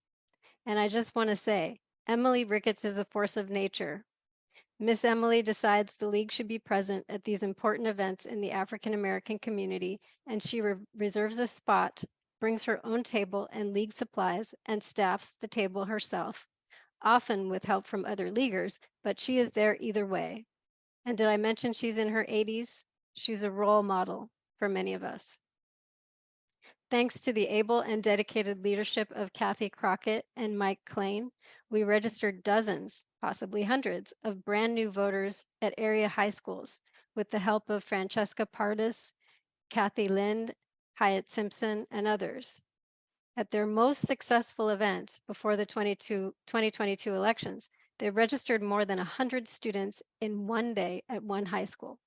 Speaker 1: And I just want to say, Emily Ricketts is a force of nature. Miss Emily decides the league should be present at these important events in the African American community, and she reserves a spot, brings her own table and league supplies, and staffs the table herself, often with help from other leaguers, but she is there either way. And did I mention she's in her 80s? She's a role model for many of us. Thanks to the able and dedicated leadership of Kathy Crockett and Mike Klain, we registered dozens, possibly hundreds, of brand new voters at area high schools with the help of Francesca Pardis, Kathy Lind, Hyatt Simpson, and others. At their most successful event before the 2022 elections, they registered more than 100 students in one day at one high school,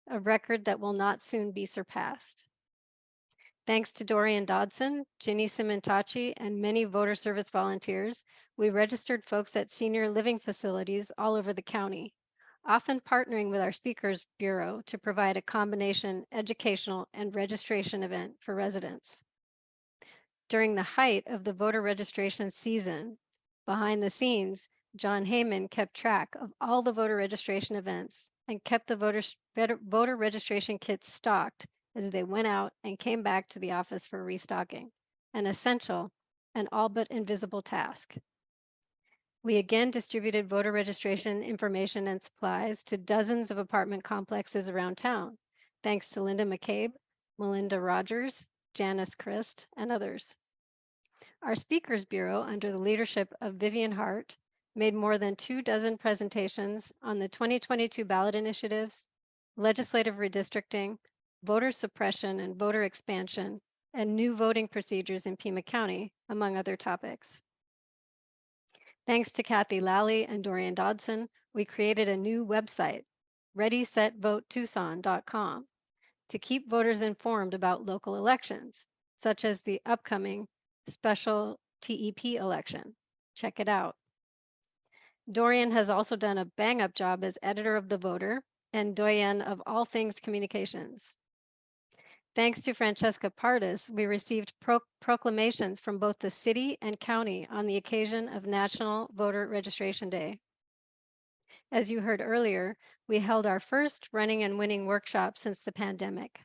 Speaker 1: a record that will not soon be surpassed. Thanks to Dorian Dodson, Ginny Simontachi, and many voter service volunteers, we registered folks at senior living facilities all over the county, often partnering with our Speakers Bureau to provide a combination educational and registration event for residents. During the height of the voter registration season, behind the scenes, John Heyman kept track of all the voter registration events and kept the voter registration kits stocked as they went out and came back to the office for restocking, an essential and all but invisible task. We again distributed voter registration information and supplies to dozens of apartment complexes around town, thanks to Linda McCabe, Melinda Rogers, Janice Christ, and others. Our Speakers Bureau, under the leadership of Vivian Hart, made more than 24 presentations on the 2022 ballot initiatives, legislative redistricting, voter suppression and voter expansion, and new voting procedures in Pima County, among other topics. Thanks to Kathy Lally and Dorian Dodson, we created a new website, ReadySetVoteTucson.com, to keep voters informed about local elections, such as the upcoming special TEP election. Check it out. Dorian has also done a bang-up job as editor of The Voter and doyen of all things communications. Thanks to Francesca Pardis, we received proclamations from both the city and county on the occasion of National Voter Registration Day. As you heard earlier, we held our first running and winning workshop since the pandemic.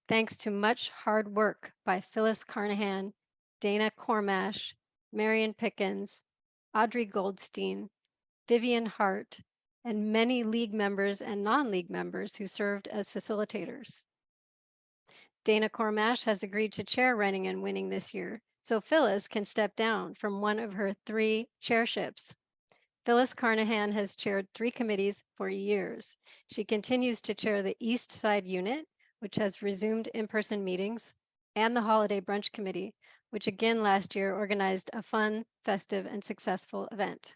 Speaker 1: Thanks to much hard work by Phyllis Carnahan, Dana Cormash, Marion Pickens, Audrey Goldstein, Vivian Hart, and many league members and non-league members who served as facilitators. Dana Cormash has agreed to chair running and winning this year, so Phyllis can step down from one of her 3 chairships. Phyllis Carnahan has chaired 3 committees for years. She continues to chair the East Side Unit, which has resumed in-person meetings, and the Holiday Brunch Committee, which again last year organized a fun, festive, and successful event.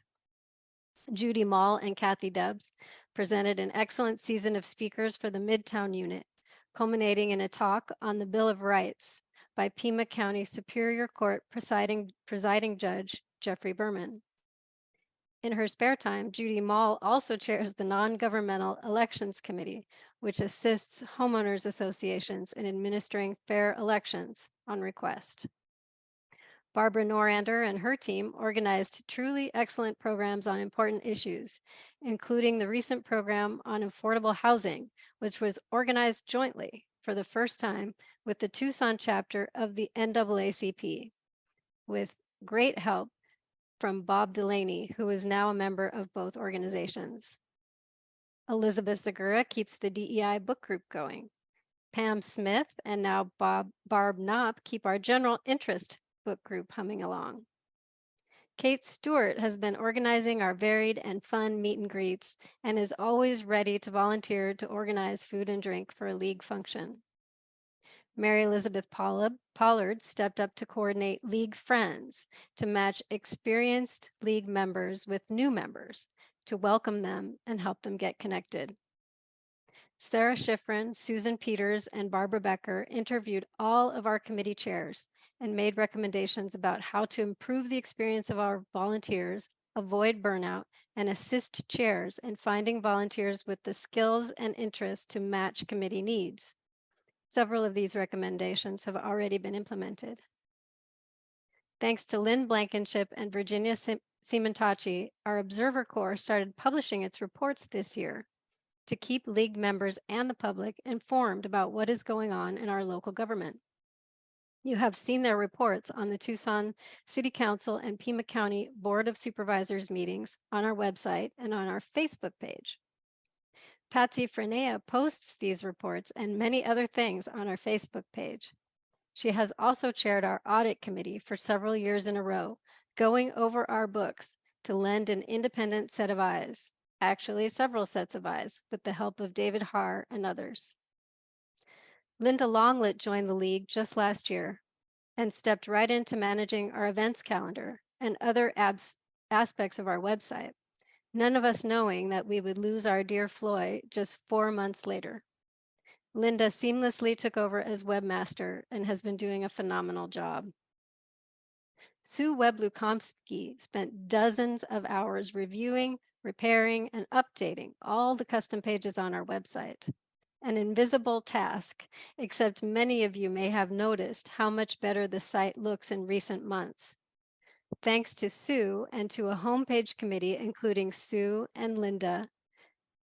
Speaker 1: Judy Mall and Kathy Dubbs presented an excellent season of speakers for the Midtown Unit, culminating in a talk on the Bill of Rights by Pima County Superior Court presiding judge Jeffrey Berman. In her spare time, Judy Mall also chairs the Non-Governmental Elections Committee, which assists homeowners associations in administering fair elections on request. Barbara Norander and her team organized truly excellent programs on important issues, including the recent program on affordable housing, which was organized jointly for the first time with the Tucson chapter of the NAACP, with great help from Bob Delaney, who is now a member of both organizations. Elizabeth Segura keeps the DEI book group going. Pam Smith and now Barb Knopp keep our general interest book group humming along. Kate Stewart has been organizing our varied and fun meet and greets and is always ready to volunteer to organize food and drink for a league function. Mary Elizabeth Pollard stepped up to coordinate League Friends to match experienced League members with new members to welcome them and help them get connected. Sarah Schifrin, Susan Peters, and Barbara Becker interviewed all of our committee chairs and made recommendations about how to improve the experience of our volunteers, avoid burnout, and assist chairs in finding volunteers with the skills and interests to match committee needs. Several of these recommendations have already been implemented. Thanks to Lynn Blankenship and Virginia Cimentaci, our Observer Corps started publishing its reports this year to keep League members and the public informed about what is going on in our local government. You have seen their reports on the Tucson City Council and Pima County Board of Supervisors meetings on our website and on our Facebook page. Patsy Frenea posts these reports and many other things on our Facebook page. She has also chaired our audit committee for several years in a row, going over our books to lend an independent set of eyes, actually several sets of eyes, with the help of David Haar and others. Linda Longlet joined the League just last year and stepped right into managing our events calendar and other aspects of our website, none of us knowing that we would lose our dear Floyd just 4 months later. Linda seamlessly took over as webmaster and has been doing a phenomenal job. Sue Webb-Lukomsky spent dozens of hours reviewing, repairing, and updating all the custom pages on our website. An invisible task, except many of you may have noticed how much better the site looks in recent months. Thanks to Sue and to a homepage committee including Sue and Linda,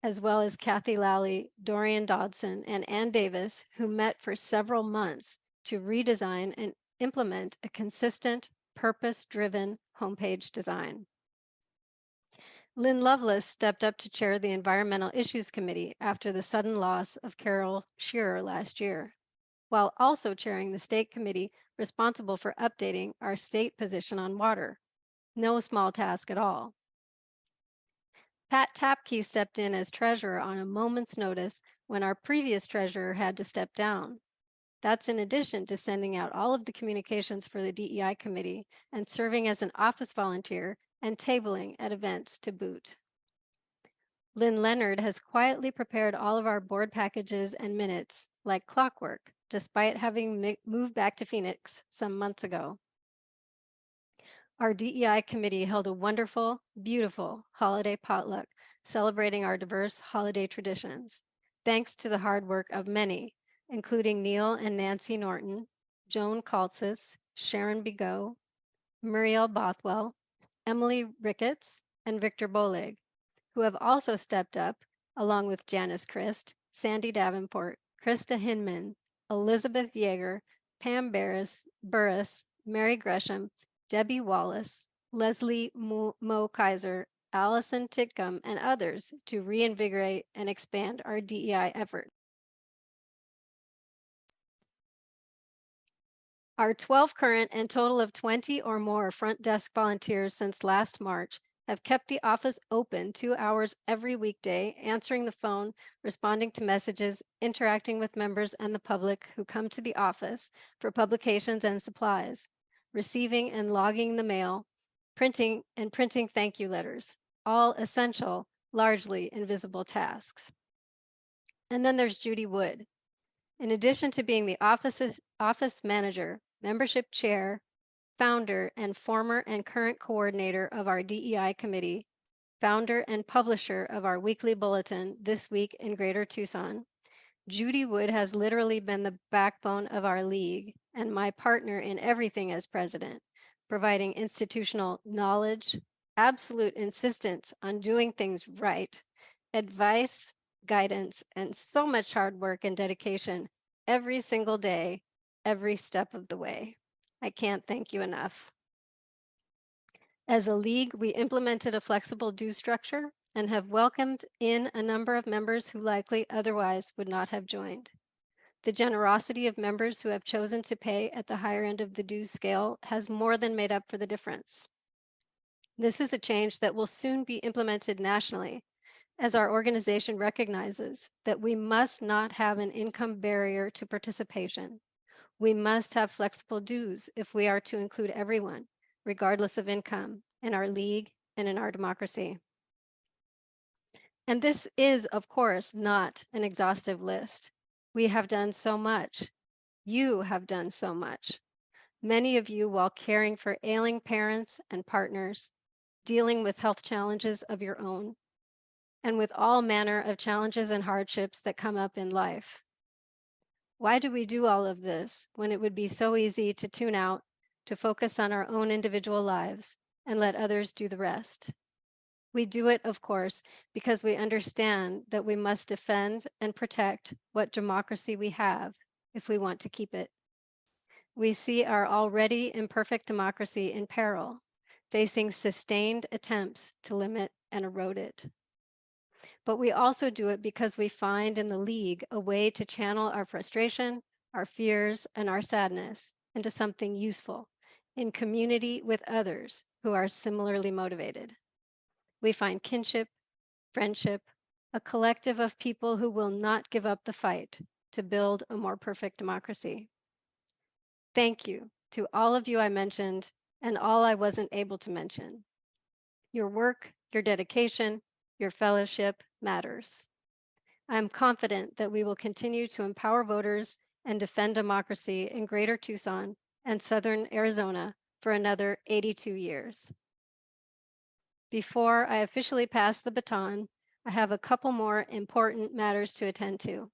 Speaker 1: as well as Kathy Lally, Dorian Dodson, and Ann Davis, who met for several months to redesign and implement a consistent, purpose-driven homepage design. Lynn Lovelace stepped up to chair the Environmental Issues Committee after the sudden loss of Carol Shearer last year, while also chairing the state committee responsible for updating our state position on water. No small task at all. Pat Tapke stepped in as treasurer on a moment's notice when our previous treasurer had to step down. That's in addition to sending out all of the communications for the DEI committee and serving as an office volunteer and tabling at events to boot. Lynn Leonard has quietly prepared all of our board packages and minutes like clockwork, despite having moved back to Phoenix some months ago. Our DEI committee held a wonderful, beautiful holiday potluck celebrating our diverse holiday traditions. Thanks to the hard work of many, including Neil and Nancy Norton, Joan Kaltzis, Sharon Bigot, Muriel Bothwell, Emily Ricketts, and Victor Boleg, who have also stepped up, along with Janice Christ, Sandy Davenport, Krista Hinman, Elizabeth Yeager, Pam Burris, Mary Gresham, Debbie Wallace, Leslie Mo Kaiser, Allison Titcomb, and others to reinvigorate and expand our DEI effort. Our 12 current and total of 20 or more front desk volunteers since last March have kept the office open 2 hours every weekday, answering the phone, responding to messages, interacting with members and the public who come to the office for publications and supplies, receiving and logging the mail, printing thank you letters, all essential, largely invisible tasks. And then there's Judy Wood. In addition to being the office manager, membership chair, founder, and former and current coordinator of our DEI committee, founder and publisher of our weekly bulletin, This Week in Greater Tucson, Judy Wood has literally been the backbone of our league and my partner in everything as president, providing institutional knowledge, absolute insistence on doing things right, advice, guidance, and so much hard work and dedication every single day, every step of the way. I can't thank you enough. As a league, we implemented a flexible due structure and have welcomed in a number of members who likely otherwise would not have joined. The generosity of members who have chosen to pay at the higher end of the dues scale has more than made up for the difference. This is a change that will soon be implemented nationally, as our organization recognizes that we must not have an income barrier to participation. We must have flexible dues if we are to include everyone, regardless of income, in our league and in our democracy. And this is, of course, not an exhaustive list. We have done so much. You have done so much. Many of you while caring for ailing parents and partners, dealing with health challenges of your own, and with all manner of challenges and hardships that come up in life. Why do we do all of this when it would be so easy to tune out, to focus on our own individual lives and let others do the rest? We do it, of course, because we understand that we must defend and protect what democracy we have if we want to keep it. We see our already imperfect democracy in peril, facing sustained attempts to limit and erode it. But we also do it because we find in the league a way to channel our frustration, our fears, and our sadness into something useful in community with others who are similarly motivated. We find kinship, friendship, a collective of people who will not give up the fight to build a more perfect democracy. Thank you to all of you I mentioned and all I wasn't able to mention. Your work, your dedication, your fellowship matters. I am confident that we will continue to empower voters and defend democracy in Greater Tucson and Southern Arizona for another 82 years. Before I officially pass the baton, I have a couple more important matters to attend to.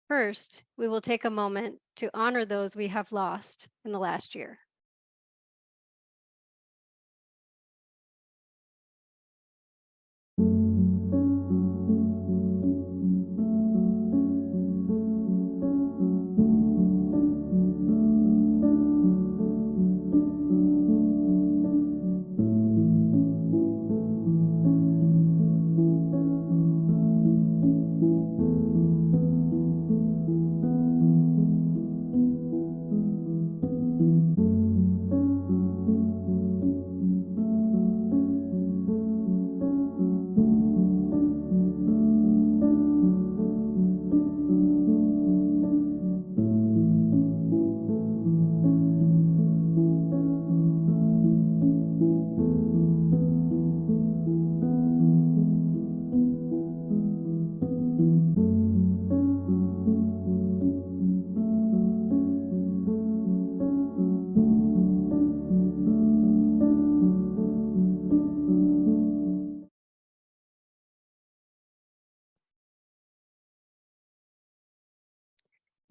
Speaker 1: First, we will take a moment to honor those we have lost in the last year.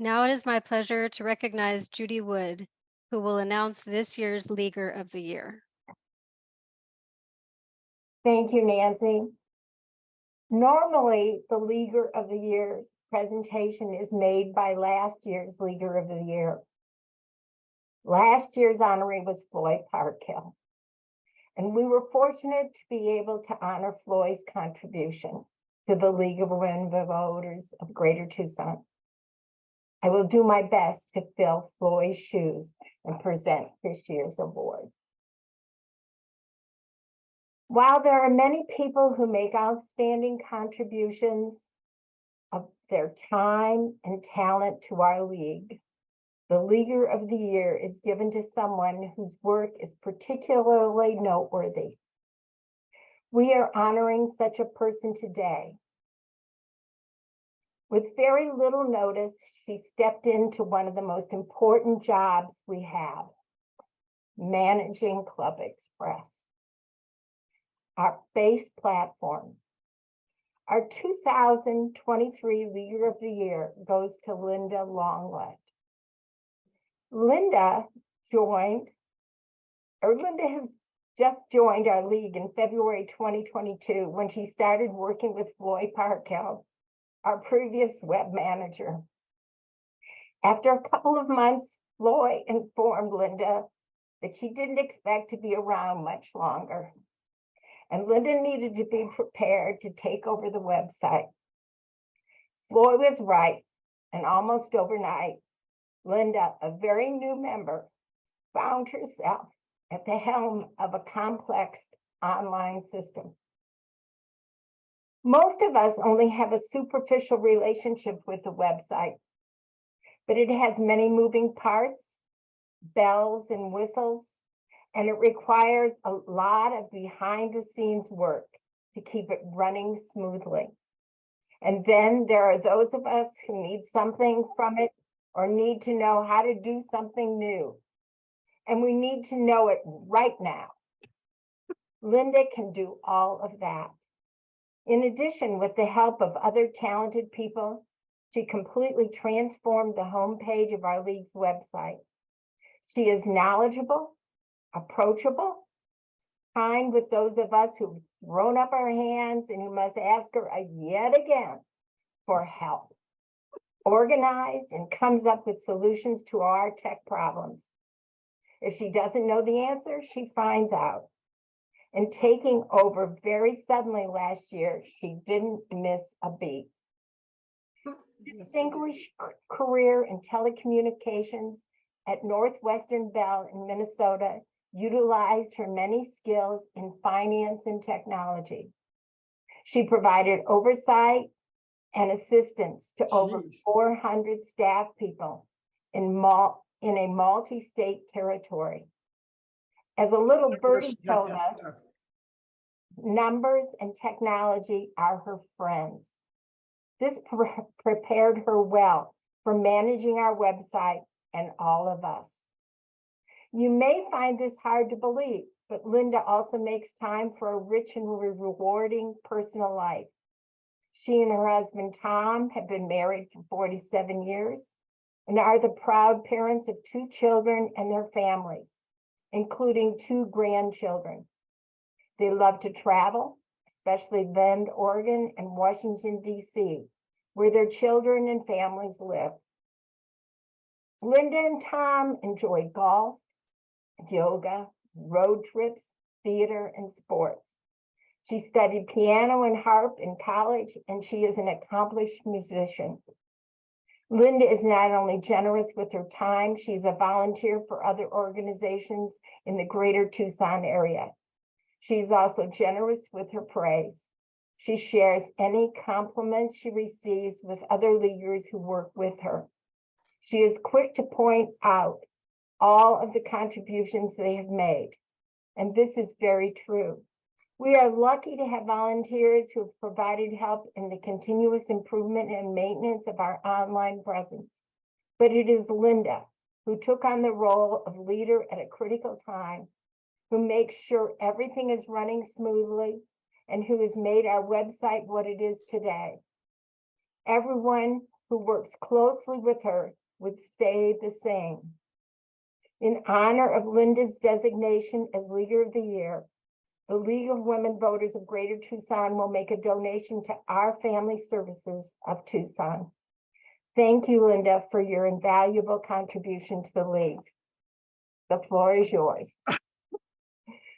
Speaker 1: Now it is my pleasure to recognize Judy Wood, who will announce this year's Leaguer of the Year.
Speaker 2: Thank you, Nancy. Normally, the Leaguer of the Year's presentation is made by last year's Leaguer of the Year. Last year's honoree was Floyd Parkhill, and we were fortunate to be able to honor Floyd's contribution to the League of Women Voters of Greater Tucson. I will do my best to fill Floyd's shoes and present this year's award. While there are many people who make outstanding contributions of their time and talent to our league, the Leaguer of the Year is given to someone whose work is particularly noteworthy. We are honoring such a person today. With very little notice, she stepped into one of the most important jobs we have, managing Club Express, our base platform. Our 2023 Leaguer of the Year goes to Linda Longlet. Linda has just joined our league in February 2022 when she started working with Floyd Parkhill, our previous web manager. After a couple of months, Floyd informed Linda that she didn't expect to be around much longer, and Linda needed to be prepared to take over the website. Floyd was right, and almost overnight, Linda, a very new member, found herself at the helm of a complex online system. Most of us only have a superficial relationship with the website, but it has many moving parts, bells and whistles, and it requires a lot of behind-the-scenes work to keep it running smoothly. And then there are those of us who need something from it or need to know how to do something new. And we need to know it right now. Linda can do all of that. In addition, with the help of other talented people, she completely transformed the homepage of our league's website. She is knowledgeable, approachable, kind with those of us who've thrown up our hands and who must ask her yet again for help. Organized and comes up with solutions to our tech problems. If she doesn't know the answer, she finds out. And taking over very suddenly last year, she didn't miss a beat. Distinguished career in telecommunications at Northwestern Bell in Minnesota, utilized her many skills in finance and technology. She provided oversight and assistance to over 400 staff people in a multi-state territory. As a little birdie told us, numbers and technology are her friends. This prepared her well for managing our website and all of us. You may find this hard to believe, but Linda also makes time for a rich and rewarding personal life. She and her husband, Tom, have been married for 47 years and are the proud parents of 2 children and their families, including 2 grandchildren. They love to travel, especially Bend, Oregon, and Washington, D.C., where their children and families live. Linda and Tom enjoy golf, yoga, road trips, theater, and sports. She studied piano and harp in college, and she is an accomplished musician. Linda is not only generous with her time, she's a volunteer for other organizations in the greater Tucson area. She's also generous with her praise. She shares any compliments she receives with other leaguers who work with her. She is quick to point out all of the contributions they have made, and this is very true. We are lucky to have volunteers who have provided help in the continuous improvement and maintenance of our online presence. But it is Linda who took on the role of leader at a critical time, who makes sure everything is running smoothly, and who has made our website what it is today. Everyone who works closely with her, would stay the same. In honor of Linda's designation as Leader of the Year, the League of Women Voters of Greater Tucson will make a donation to Our Family Services of Tucson. Thank you, Linda, for your invaluable contribution to the League. The floor is yours.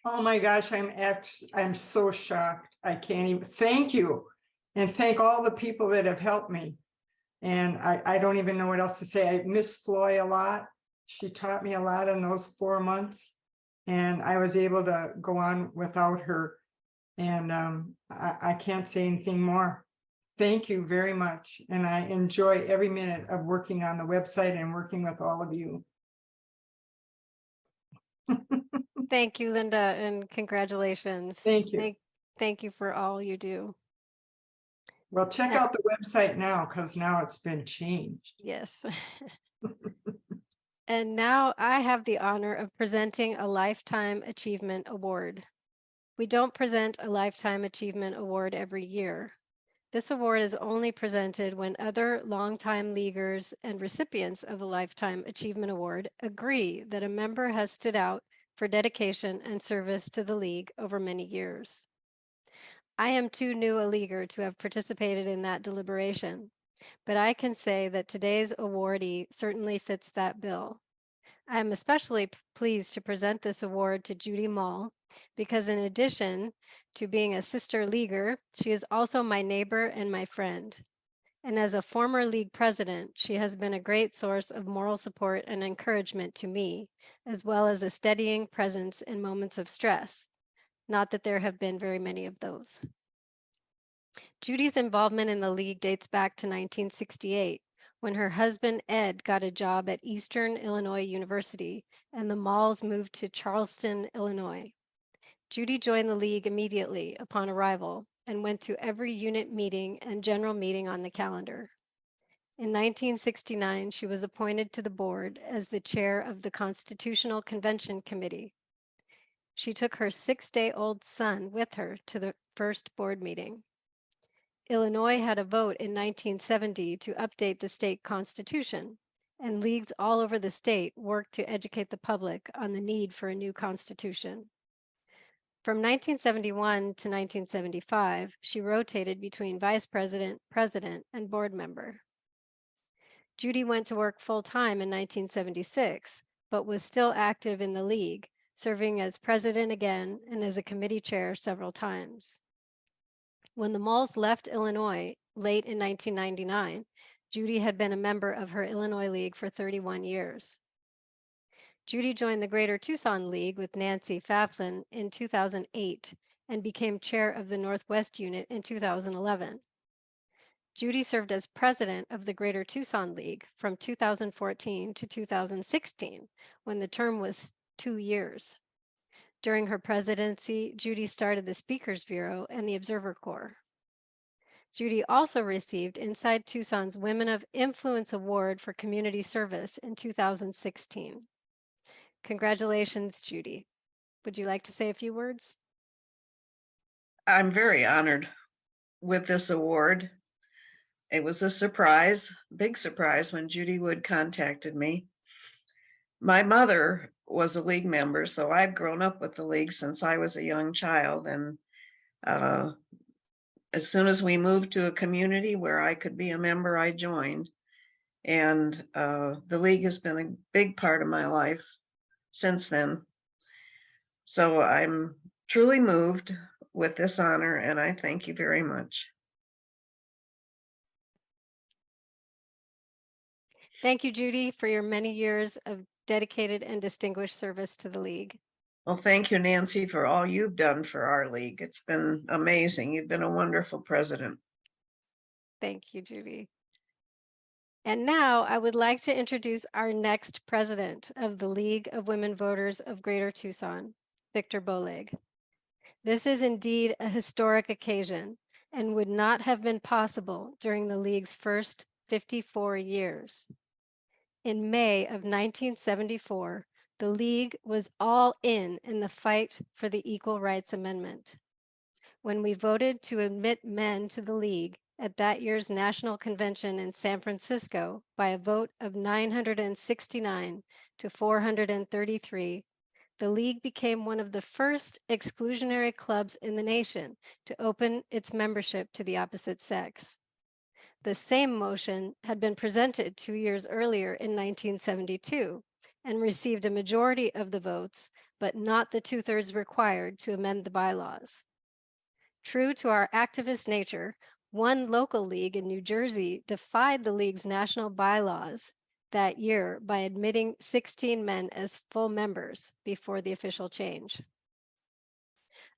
Speaker 3: Oh my gosh, I'm so shocked. I can't even, thank you. And thank all the people that have helped me. And I don't even know what else to say. I miss Floy a lot. She taught me a lot in those 4 months. And I was able to go on without her. And I can't say anything more. Thank you very much. And I enjoy every minute of working on the website and working with all of you.
Speaker 1: Thank you, Linda, and congratulations.
Speaker 3: Thank you.
Speaker 1: Thank you for all you do.
Speaker 3: Well, check out the website now, because now it's been changed.
Speaker 1: Yes. And now I have the honor of presenting a Lifetime Achievement Award. We don't present a Lifetime Achievement Award every year. This award is only presented when other longtime leaguers and recipients of a Lifetime Achievement Award agree that a member has stood out for dedication and service to the League over many years. I am too new a leaguer to have participated in that deliberation, but I can say that today's awardee certainly fits that bill. I am especially pleased to present this award to Judy Mall because in addition to being a sister leaguer, she is also my neighbor and my friend. And as a former league president, she has been a great source of moral support and encouragement to me, as well as a steadying presence in moments of stress. Not that there have been very many of those. Judy's involvement in the league dates back to 1968, when her husband Ed got a job at Eastern Illinois University and the Malls moved to Charleston, Illinois. Judy joined the league immediately upon arrival and went to every unit meeting and general meeting on the calendar. In 1969, she was appointed to the board as the chair of the Constitutional Convention Committee. She took her 6-day-old son with her to the first board meeting. Illinois had a vote in 1970 to update the state constitution, and leagues all over the state worked to educate the public on the need for a new constitution. From 1971 to 1975, she rotated between vice president, president, and board member. Judy went to work full-time in 1976, but was still active in the league, serving as president again and as a committee chair several times. When the Malls left Illinois late in 1999, Judy had been a member of her Illinois League for 31 years. Judy joined the Greater Tucson League with Nancy Faflin in 2008 and became chair of the Northwest Unit in 2011. Judy served as president of the Greater Tucson League from 2014 to 2016, when the term was 2 years. During her presidency, Judy started the Speakers Bureau and the Observer Corps. Judy also received Inside Tucson's Women of Influence Award for Community Service in 2016. Congratulations, Judy. Would you like to say a few words?
Speaker 17: I'm very honored with this award. It was a surprise, big surprise, when Judy Wood contacted me. My mother was a league member, so I've grown up with the league since I was a young child. And as soon as we moved to a community where I could be a member, I joined. And the league has been a big part of my life since then. So I'm truly moved with this honor, and I thank you very much.
Speaker 1: Thank you, Judy, for your many years of dedicated and distinguished service to the league.
Speaker 17: Well, thank you, Nancy, for all you've done for our league. It's been amazing. You've been a wonderful president.
Speaker 1: Thank you, Judy. And now I would like to introduce our next president of the League of Women Voters of Greater Tucson, Victor Boleg. This is indeed a historic occasion and would not have been possible during the League's first 54 years. In May of 1974, the League was all in the fight for the Equal Rights Amendment. When we voted to admit men to the League, at that year's national convention in San Francisco by a vote of 969 to 433, the League became one of the first exclusionary clubs in the nation to open its membership to the opposite sex. The same motion had been presented 2 years earlier in 1972 and received a majority of the votes, but not the 2/3 required to amend the bylaws. True to our activist nature, one local league in New Jersey defied the League's national bylaws that year by admitting 16 men as full members before the official change.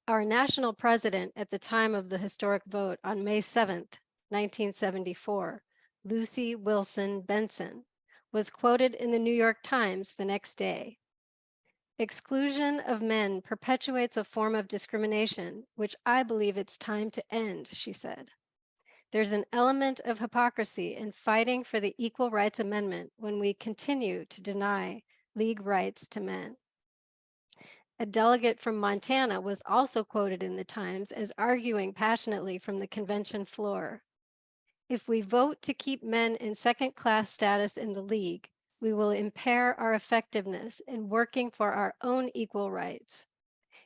Speaker 1: Our national president at the time of the historic vote on May 7th, 1974, Lucy Wilson Benson, was quoted in the New York Times the next day. Exclusion of men perpetuates a form of discrimination, which I believe it's time to end, she said. There's an element of hypocrisy in fighting for the Equal Rights Amendment when we continue to deny League rights to men. A delegate from Montana was also quoted in the Times as arguing passionately from the convention floor. If we vote to keep men in second-class status in the League, we will impair our effectiveness in working for our own equal rights.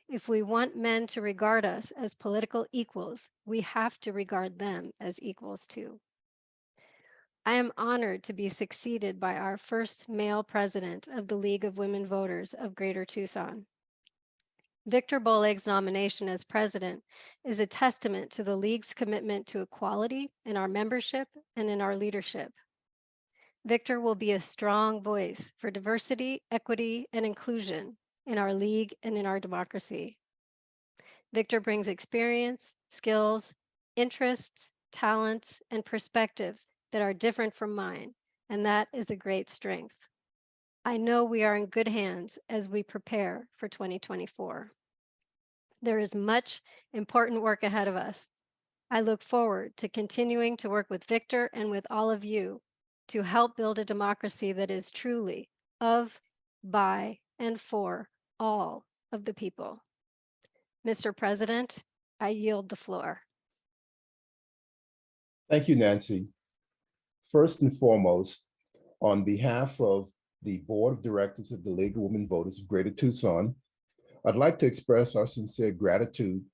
Speaker 1: If we want men to regard us as political equals, we have to regard them as equals too. I am honored to be succeeded by our first male president of the League of Women Voters of Greater Tucson. Victor Boleg's nomination as president is a testament to the League's commitment to equality in our membership and in our leadership. Victor will be a strong voice for diversity, equity, and inclusion in our League and in our democracy. Victor brings experience, skills, interests, talents, and perspectives that are different from mine, and that is a great strength. I know we are in good hands as we prepare for 2024. There is much important work ahead of us. I look forward to continuing to work with Victor and with all of you to help build a democracy that is truly of, by, and for all of the people. Mr. President, I yield the floor.
Speaker 18: Thank you, Nancy. First and foremost, on behalf of the Board of Directors of the League of Women Voters of Greater Tucson, I'd like to express our sincere gratitude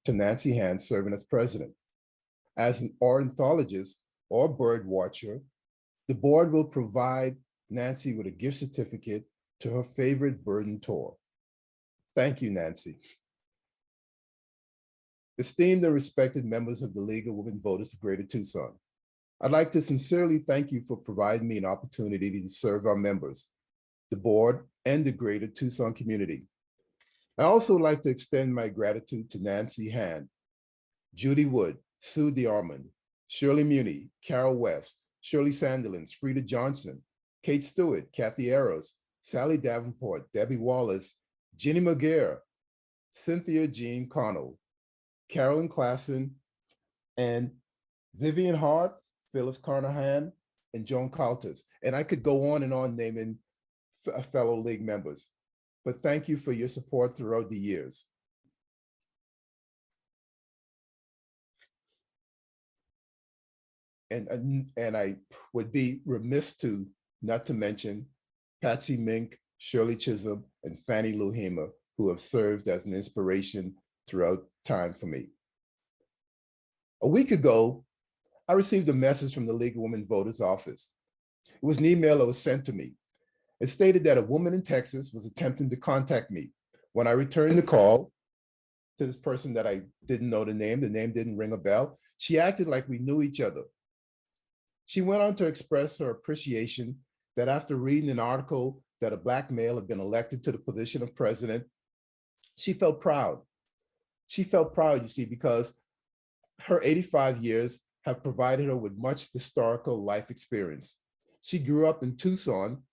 Speaker 18: to Nancy Hand serving as president. As an ornithologist or bird watcher, the board will provide Nancy with a gift certificate to her favorite bird and tour. Thank you, Nancy. Esteemed and respected members of the League of Women Voters of Greater Tucson, I'd like to sincerely thank you for providing me an opportunity to serve our members, the board, and the Greater Tucson community. I also like to extend my gratitude to Nancy Hand, Judy Wood, Sue DeArmond, Shirley Muni, Carol West, Shirley Sandilands, Frida Johnson, Kate Stewart, Kathy Eros, Sally Davenport, Debbie Wallace, Ginny McGuire, Cynthia Jean Connell, Carolyn Klassen, and Vivian Hart, Phyllis Carnahan, and Joan Caltas. And I could go on and on naming fellow League members, but thank you for your support throughout the years. And I would be remiss not to mention Patsy Mink, Shirley Chisholm, and Fannie Lou Hamer, who have served as an inspiration throughout time for me. A week ago, I received a message from the League of Women Voters office. It was an email that was sent to me. It stated that a woman in Texas was attempting to contact me. When I returned the call to this person that I didn't know the name didn't ring a bell, she acted like we knew each other. She went on to express her appreciation that after reading an article that a Black male had been elected to the position of president, she felt proud. She felt proud, you see, because her 85 years have provided her with much historical life experience. She grew up in Tucson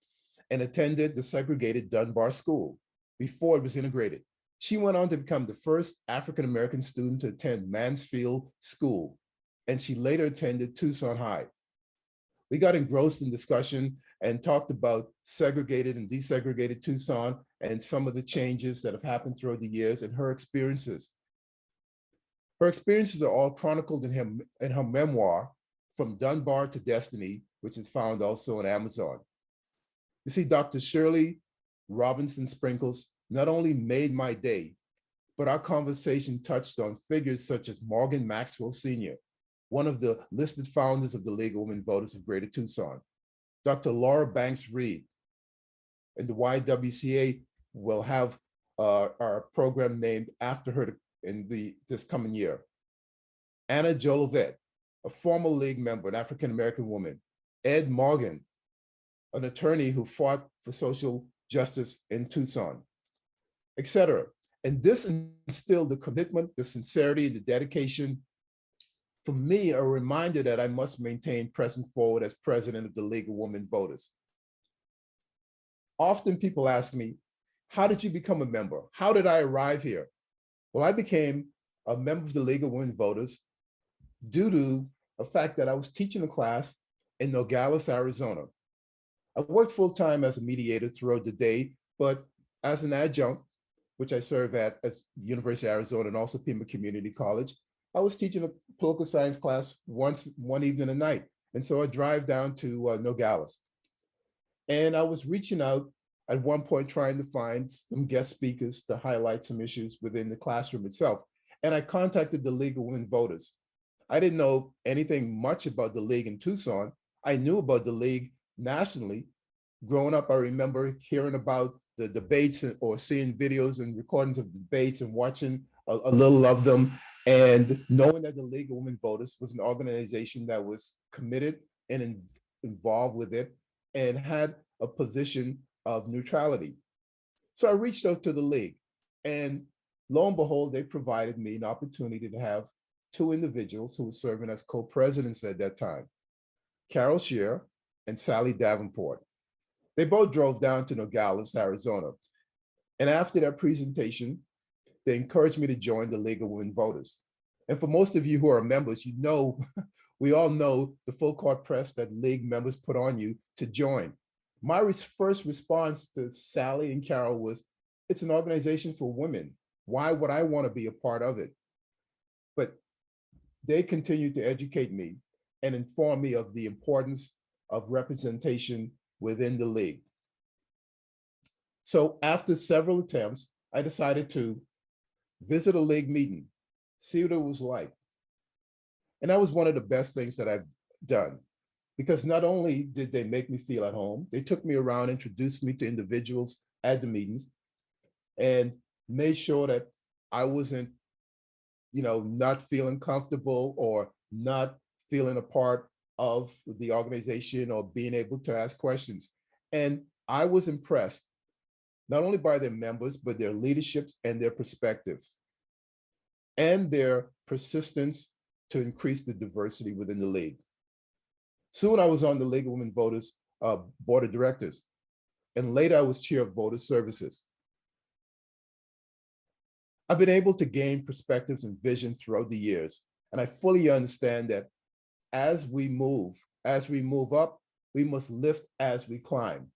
Speaker 18: and attended the segregated Dunbar School before it was integrated. She went on to become the first African-American student to attend Mansfield School, and she later attended Tucson High. We got engrossed in discussion and talked about segregated and desegregated Tucson and some of the changes that have happened throughout the years and her experiences. Her experiences are all chronicled in her memoir, From Dunbar to Destiny, which is found also on Amazon. You see, Dr. Shirley Robinson Sprinkles not only made my day, but our conversation touched on figures such as Morgan Maxwell Sr., one of the listed founders of the League of Women Voters of Greater Tucson, Dr. Laura Banks Reed, and the YWCA will have our program named after her in this coming year. Anna Jolivet, a former League member, an African-American woman. Ed Morgan, an attorney who fought for social justice in Tucson, etc. And this instilled the commitment, the sincerity, the dedication. For me, a reminder that I must maintain pressing forward as president of the League of Women Voters. Often people ask me, how did you become a member? How did I arrive here? Well, I became a member of the League of Women Voters due to the fact that I was teaching a class in Nogales, Arizona. I worked full-time as a mediator throughout the day, but as an adjunct, which I serve at the University of Arizona and also Pima Community College, I was teaching a political science class one evening a night. And so I drive down to Nogales. And I was reaching out at one point trying to find some guest speakers to highlight some issues within the classroom itself. And I contacted the League of Women Voters. I didn't know anything much about the League in Tucson. I knew about the League nationally. Growing up, I remember hearing about the debates or seeing videos and recordings of debates and watching a little of them, and knowing that the League of Women Voters was an organization that was committed and involved with it and had a position of neutrality. So I reached out to the League, and lo and behold, they provided me an opportunity to have two individuals who were serving as co-presidents at that time, Carol Scheer and Sally Davenport. They both drove down to Nogales, Arizona. And after that presentation, they encouraged me to join the League of Women Voters. And for most of you who are members, you know, we all know the full court press that League members put on you to join. My first response to Sally and Carol was, it's an organization for women. Why would I want to be a part of it? But they continued to educate me and inform me of the importance of representation within the League. So after several attempts, I decided to visit a League meeting, see what it was like. And that was one of the best things that I've done, because not only did they make me feel at home, they took me around, introduced me to individuals at the meetings, and made sure that I wasn't, not feeling comfortable or not feeling a part of the organization or being able to ask questions. And I was impressed, not only by their members, but their leaderships and their perspectives and their persistence to increase the diversity within the League. Soon I was on the League of Women Voters Board of Directors, and later I was chair of voter services. I've been able to gain perspectives and vision throughout the years, and I fully understand that as we move up, we must lift as we climb.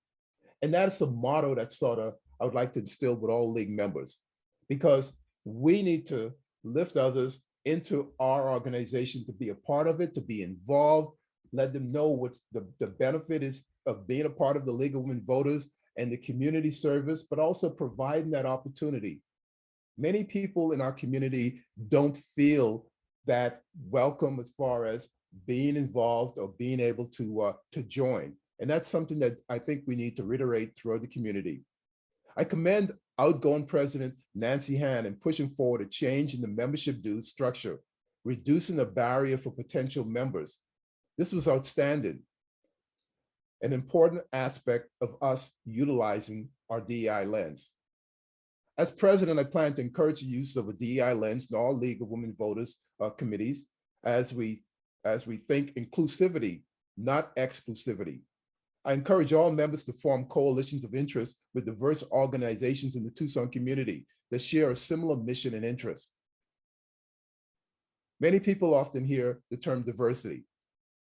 Speaker 18: And that's a motto that I would like to instill with all League members, because we need to lift others into our organization, to be a part of it, to be involved, let them know what's the benefit is of being a part of the League of Women Voters and the community service, but also providing that opportunity. Many people in our community don't feel that welcome as far as being involved or being able to join. And that's something that I think we need to reiterate throughout the community. I commend outgoing President Nancy Han in pushing forward a change in the membership dues structure, reducing the barrier for potential members. This was outstanding, an important aspect of us utilizing our DEI lens. As president, I plan to encourage the use of a DEI lens in all League of Women Voters committees as we think inclusivity, not exclusivity. I encourage all members to form coalitions of interest with diverse organizations in the Tucson community that share a similar mission and interest. Many people often hear the term diversity,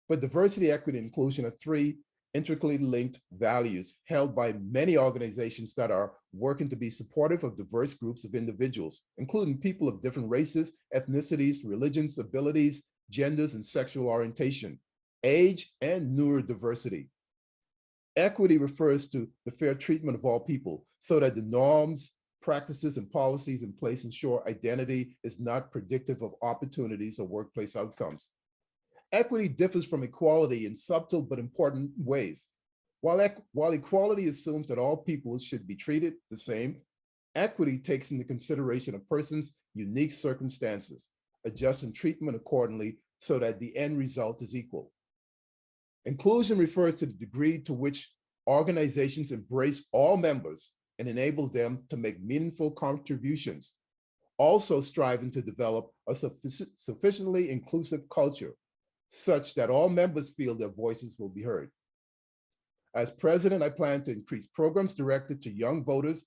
Speaker 18: but diversity, equity, and inclusion are three intricately linked values held by many organizations that are working to be supportive of diverse groups of individuals, including people of different races, ethnicities, religions, abilities, genders, and sexual orientation, age, and neurodiversity. Equity refers to the fair treatment of all people so that the norms, practices, and policies in place ensure identity is not predictive of opportunities or workplace outcomes. Equity differs from equality in subtle but important ways. While equality assumes that all people should be treated the same, equity takes into consideration a person's unique circumstances, adjusting treatment accordingly so that the end result is equal. Inclusion refers to the degree to which organizations embrace all members and enable them to make meaningful contributions, also striving to develop a sufficiently inclusive culture such that all members feel their voices will be heard. As president, I plan to increase programs directed to young voters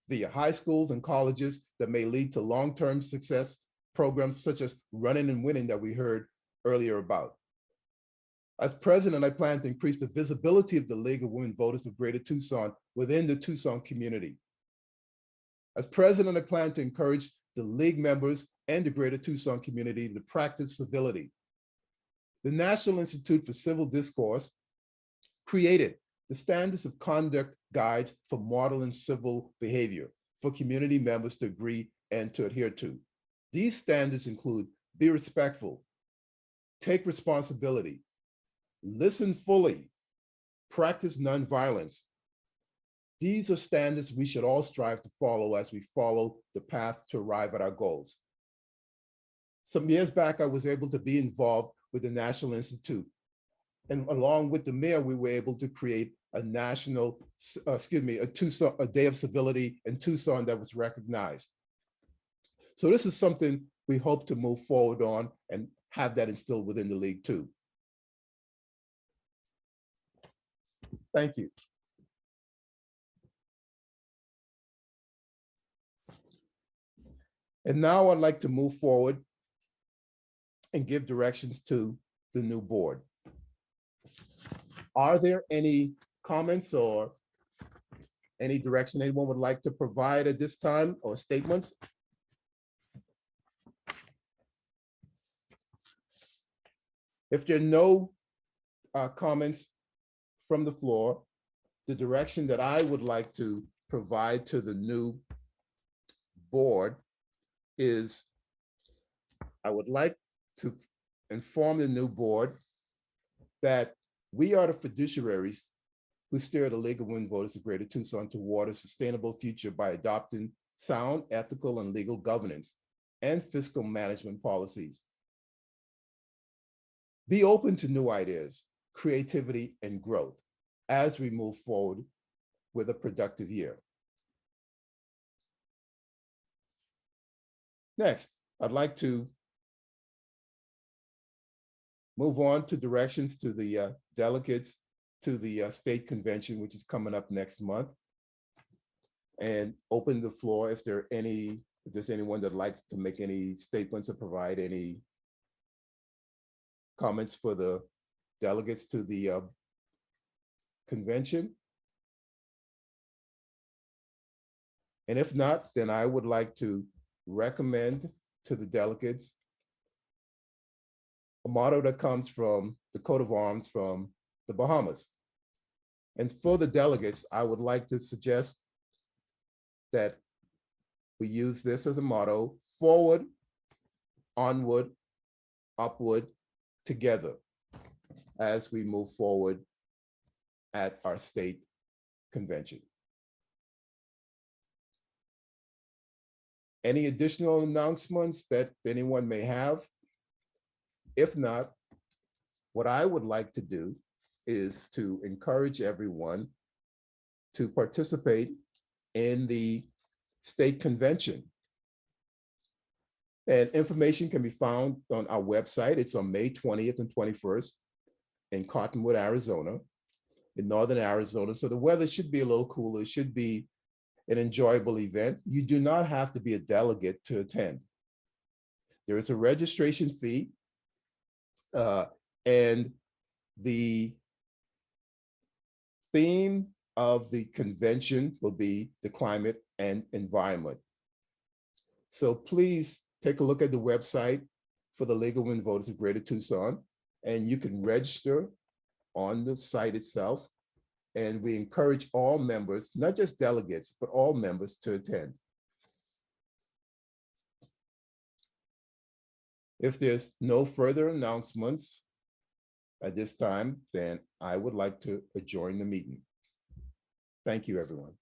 Speaker 18: via high schools and colleges that may lead to long-term success programs such as Running and Winning that we heard earlier about. As president, I plan to increase the visibility of the League of Women Voters of Greater Tucson within the Tucson community. As president, I plan to encourage the League members and the Greater Tucson community to practice civility. The National Institute for Civil Discourse created the Standards of Conduct Guides for modeling civil behavior for community members to agree and to adhere to. These standards include be respectful, take responsibility, listen fully, practice nonviolence. These are standards we should all strive to follow as we follow the path to arrive at our goals. Some years back, I was able to be involved with the National Institute. And along with the mayor, we were able to create a a Day of Civility in Tucson that was recognized. So this is something we hope to move forward on and have that instilled within the league too. Thank you. And now I'd like to move forward and give directions to the new board. Are there any comments or any direction anyone would like to provide at this time or statements? If there are no comments from the floor, the direction that I would like to provide to the new board is I would like to inform the new board that we are the fiduciaries who steer the League of Women Voters of Greater Tucson toward a sustainable future by adopting sound, ethical, and legal governance and fiscal management policies. Be open to new ideas, creativity, and growth as we move forward with a productive year. Next, I'd like to move on to directions to the delegates to the state convention, which is coming up next month, and open the floor if there's anyone that likes to make any statements or provide any comments for the delegates to the convention. And if not, then I would like to recommend to the delegates a motto that comes from the coat of arms from the Bahamas. And for the delegates, I would like to suggest that we use this as a motto: forward, onward, upward, together, as we move forward at our state convention. Any additional announcements that anyone may have? If not, what I would like to do is to encourage everyone to participate in the state convention. And information can be found on our website. It's on May 20th and 21st in Cottonwood, Arizona, in northern Arizona. So the weather should be a little cooler. It should be an enjoyable event. You do not have to be a delegate to attend. There is a registration fee, and the theme of the convention will be the climate and environment. So please take a look at the website for the League of Women Voters of Greater Tucson, and you can register on the site itself. And we encourage all members, not just delegates, but all members to attend. If there's no further announcements at this time, then I would like to adjourn the meeting. Thank you, everyone.